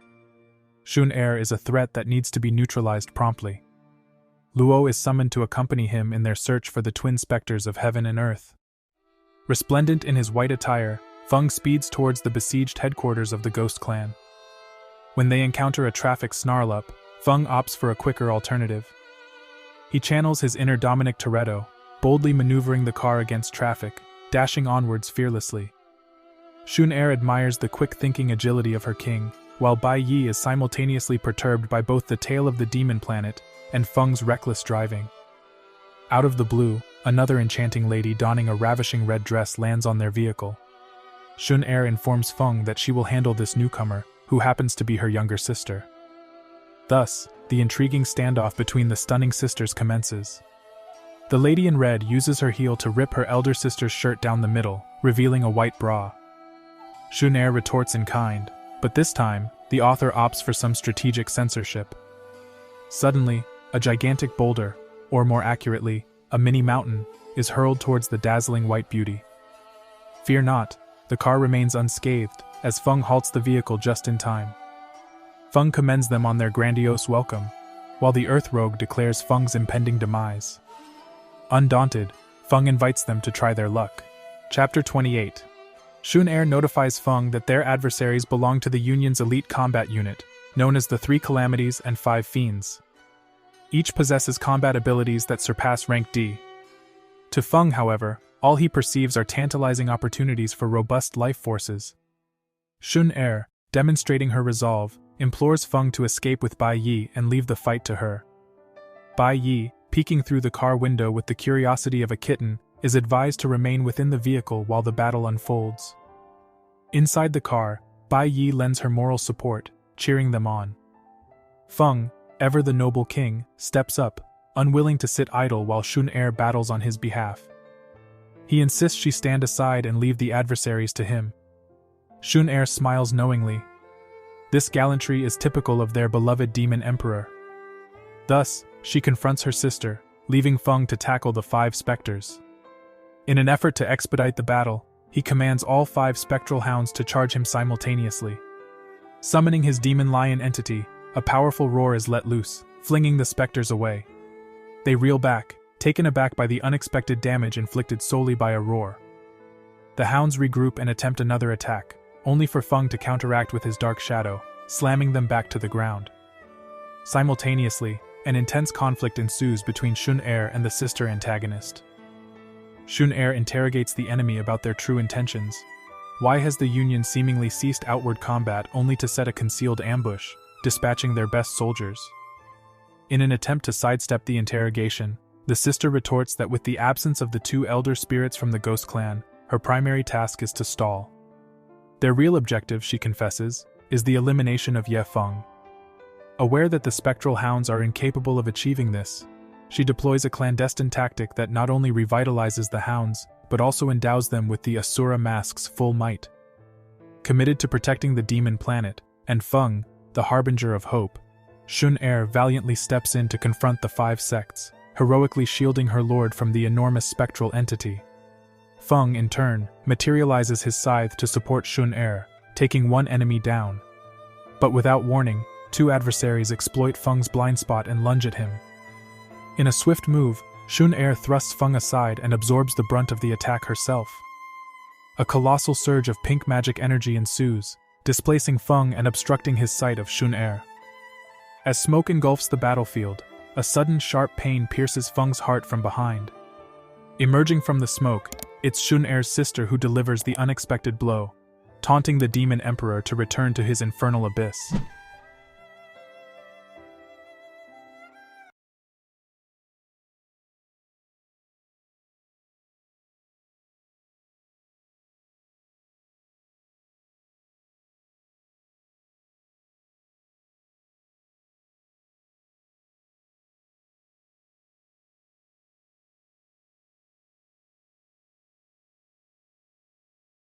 Shun Er is a threat that needs to be neutralized promptly. Luo is summoned to accompany him in their search for the twin specters of heaven and earth. Resplendent in his white attire, Feng speeds towards the besieged headquarters of the Ghost Clan. When they encounter a traffic snarl-up, Feng opts for a quicker alternative. He channels his inner Dominic Toretto, boldly maneuvering the car against traffic, dashing onwards fearlessly. Shun-Er admires the quick-thinking agility of her king, while Bai Yi is simultaneously perturbed by both the tale of the demon planet and Feng's reckless driving. Out of the blue, another enchanting lady donning a ravishing red dress lands on their vehicle. Shun-Er informs Feng that she will handle this newcomer, who happens to be her younger sister. Thus, the intriguing standoff between the stunning sisters commences. The lady in red uses her heel to rip her elder sister's shirt down the middle, revealing a white bra. Shun-Er retorts in kind, but this time, the author opts for some strategic censorship. Suddenly, a gigantic boulder, or more accurately, a mini mountain, is hurled towards the dazzling white beauty. Fear not, the car remains unscathed, as Feng halts the vehicle just in time. Feng commends them on their grandiose welcome, while the Earth Rogue declares Feng's impending demise. Undaunted, Feng invites them to try their luck. Chapter 28. Shun-Er notifies Feng that their adversaries belong to the Union's elite combat unit, known as the Three Calamities and Five Fiends. Each possesses combat abilities that surpass rank D. To Feng, however, all he perceives are tantalizing opportunities for robust life forces. Shun-Er, demonstrating her resolve, implores Feng to escape with Bai Yi and leave the fight to her. Bai Yi, peeking through the car window with the curiosity of a kitten, is advised to remain within the vehicle while the battle unfolds. Inside the car, Bai Yi lends her moral support, cheering them on. Feng, ever the noble king, steps up, unwilling to sit idle while Shun-Er battles on his behalf. He insists she stand aside and leave the adversaries to him. Shun-Er smiles knowingly. This gallantry is typical of their beloved demon emperor. Thus, she confronts her sister, leaving Feng to tackle the five specters. In an effort to expedite the battle, he commands all five spectral hounds to charge him simultaneously. Summoning his demon lion entity, a powerful roar is let loose, flinging the specters away. They reel back, taken aback by the unexpected damage inflicted solely by a roar. The hounds regroup and attempt another attack, only for Feng to counteract with his dark shadow, slamming them back to the ground. Simultaneously, an intense conflict ensues between Shun-Er and the sister antagonist. Shun-Er interrogates the enemy about their true intentions. Why has the Union seemingly ceased outward combat only to set a concealed ambush, dispatching their best soldiers? In an attempt to sidestep the interrogation, the sister retorts that with the absence of the two elder spirits from the Ghost Clan, her primary task is to stall. Their real objective, she confesses, is the elimination of Ye Feng. Aware that the spectral hounds are incapable of achieving this, she deploys a clandestine tactic that not only revitalizes the hounds, but also endows them with the Asura Mask's full might. Committed to protecting the demon planet, and Feng, the harbinger of hope, Shun-Er valiantly steps in to confront the five sects, heroically shielding her lord from the enormous spectral entity. Feng, in turn, materializes his scythe to support Shun-Er, taking one enemy down. But without warning, two adversaries exploit Feng's blind spot and lunge at him. In a swift move, Shun-Er thrusts Feng aside and absorbs the brunt of the attack herself. A colossal surge of pink magic energy ensues, displacing Feng and obstructing his sight of Shun-Er. As smoke engulfs the battlefield, a sudden sharp pain pierces Feng's heart from behind. Emerging from the smoke, it's Shun-Er's sister who delivers the unexpected blow, taunting the demon emperor to return to his infernal abyss.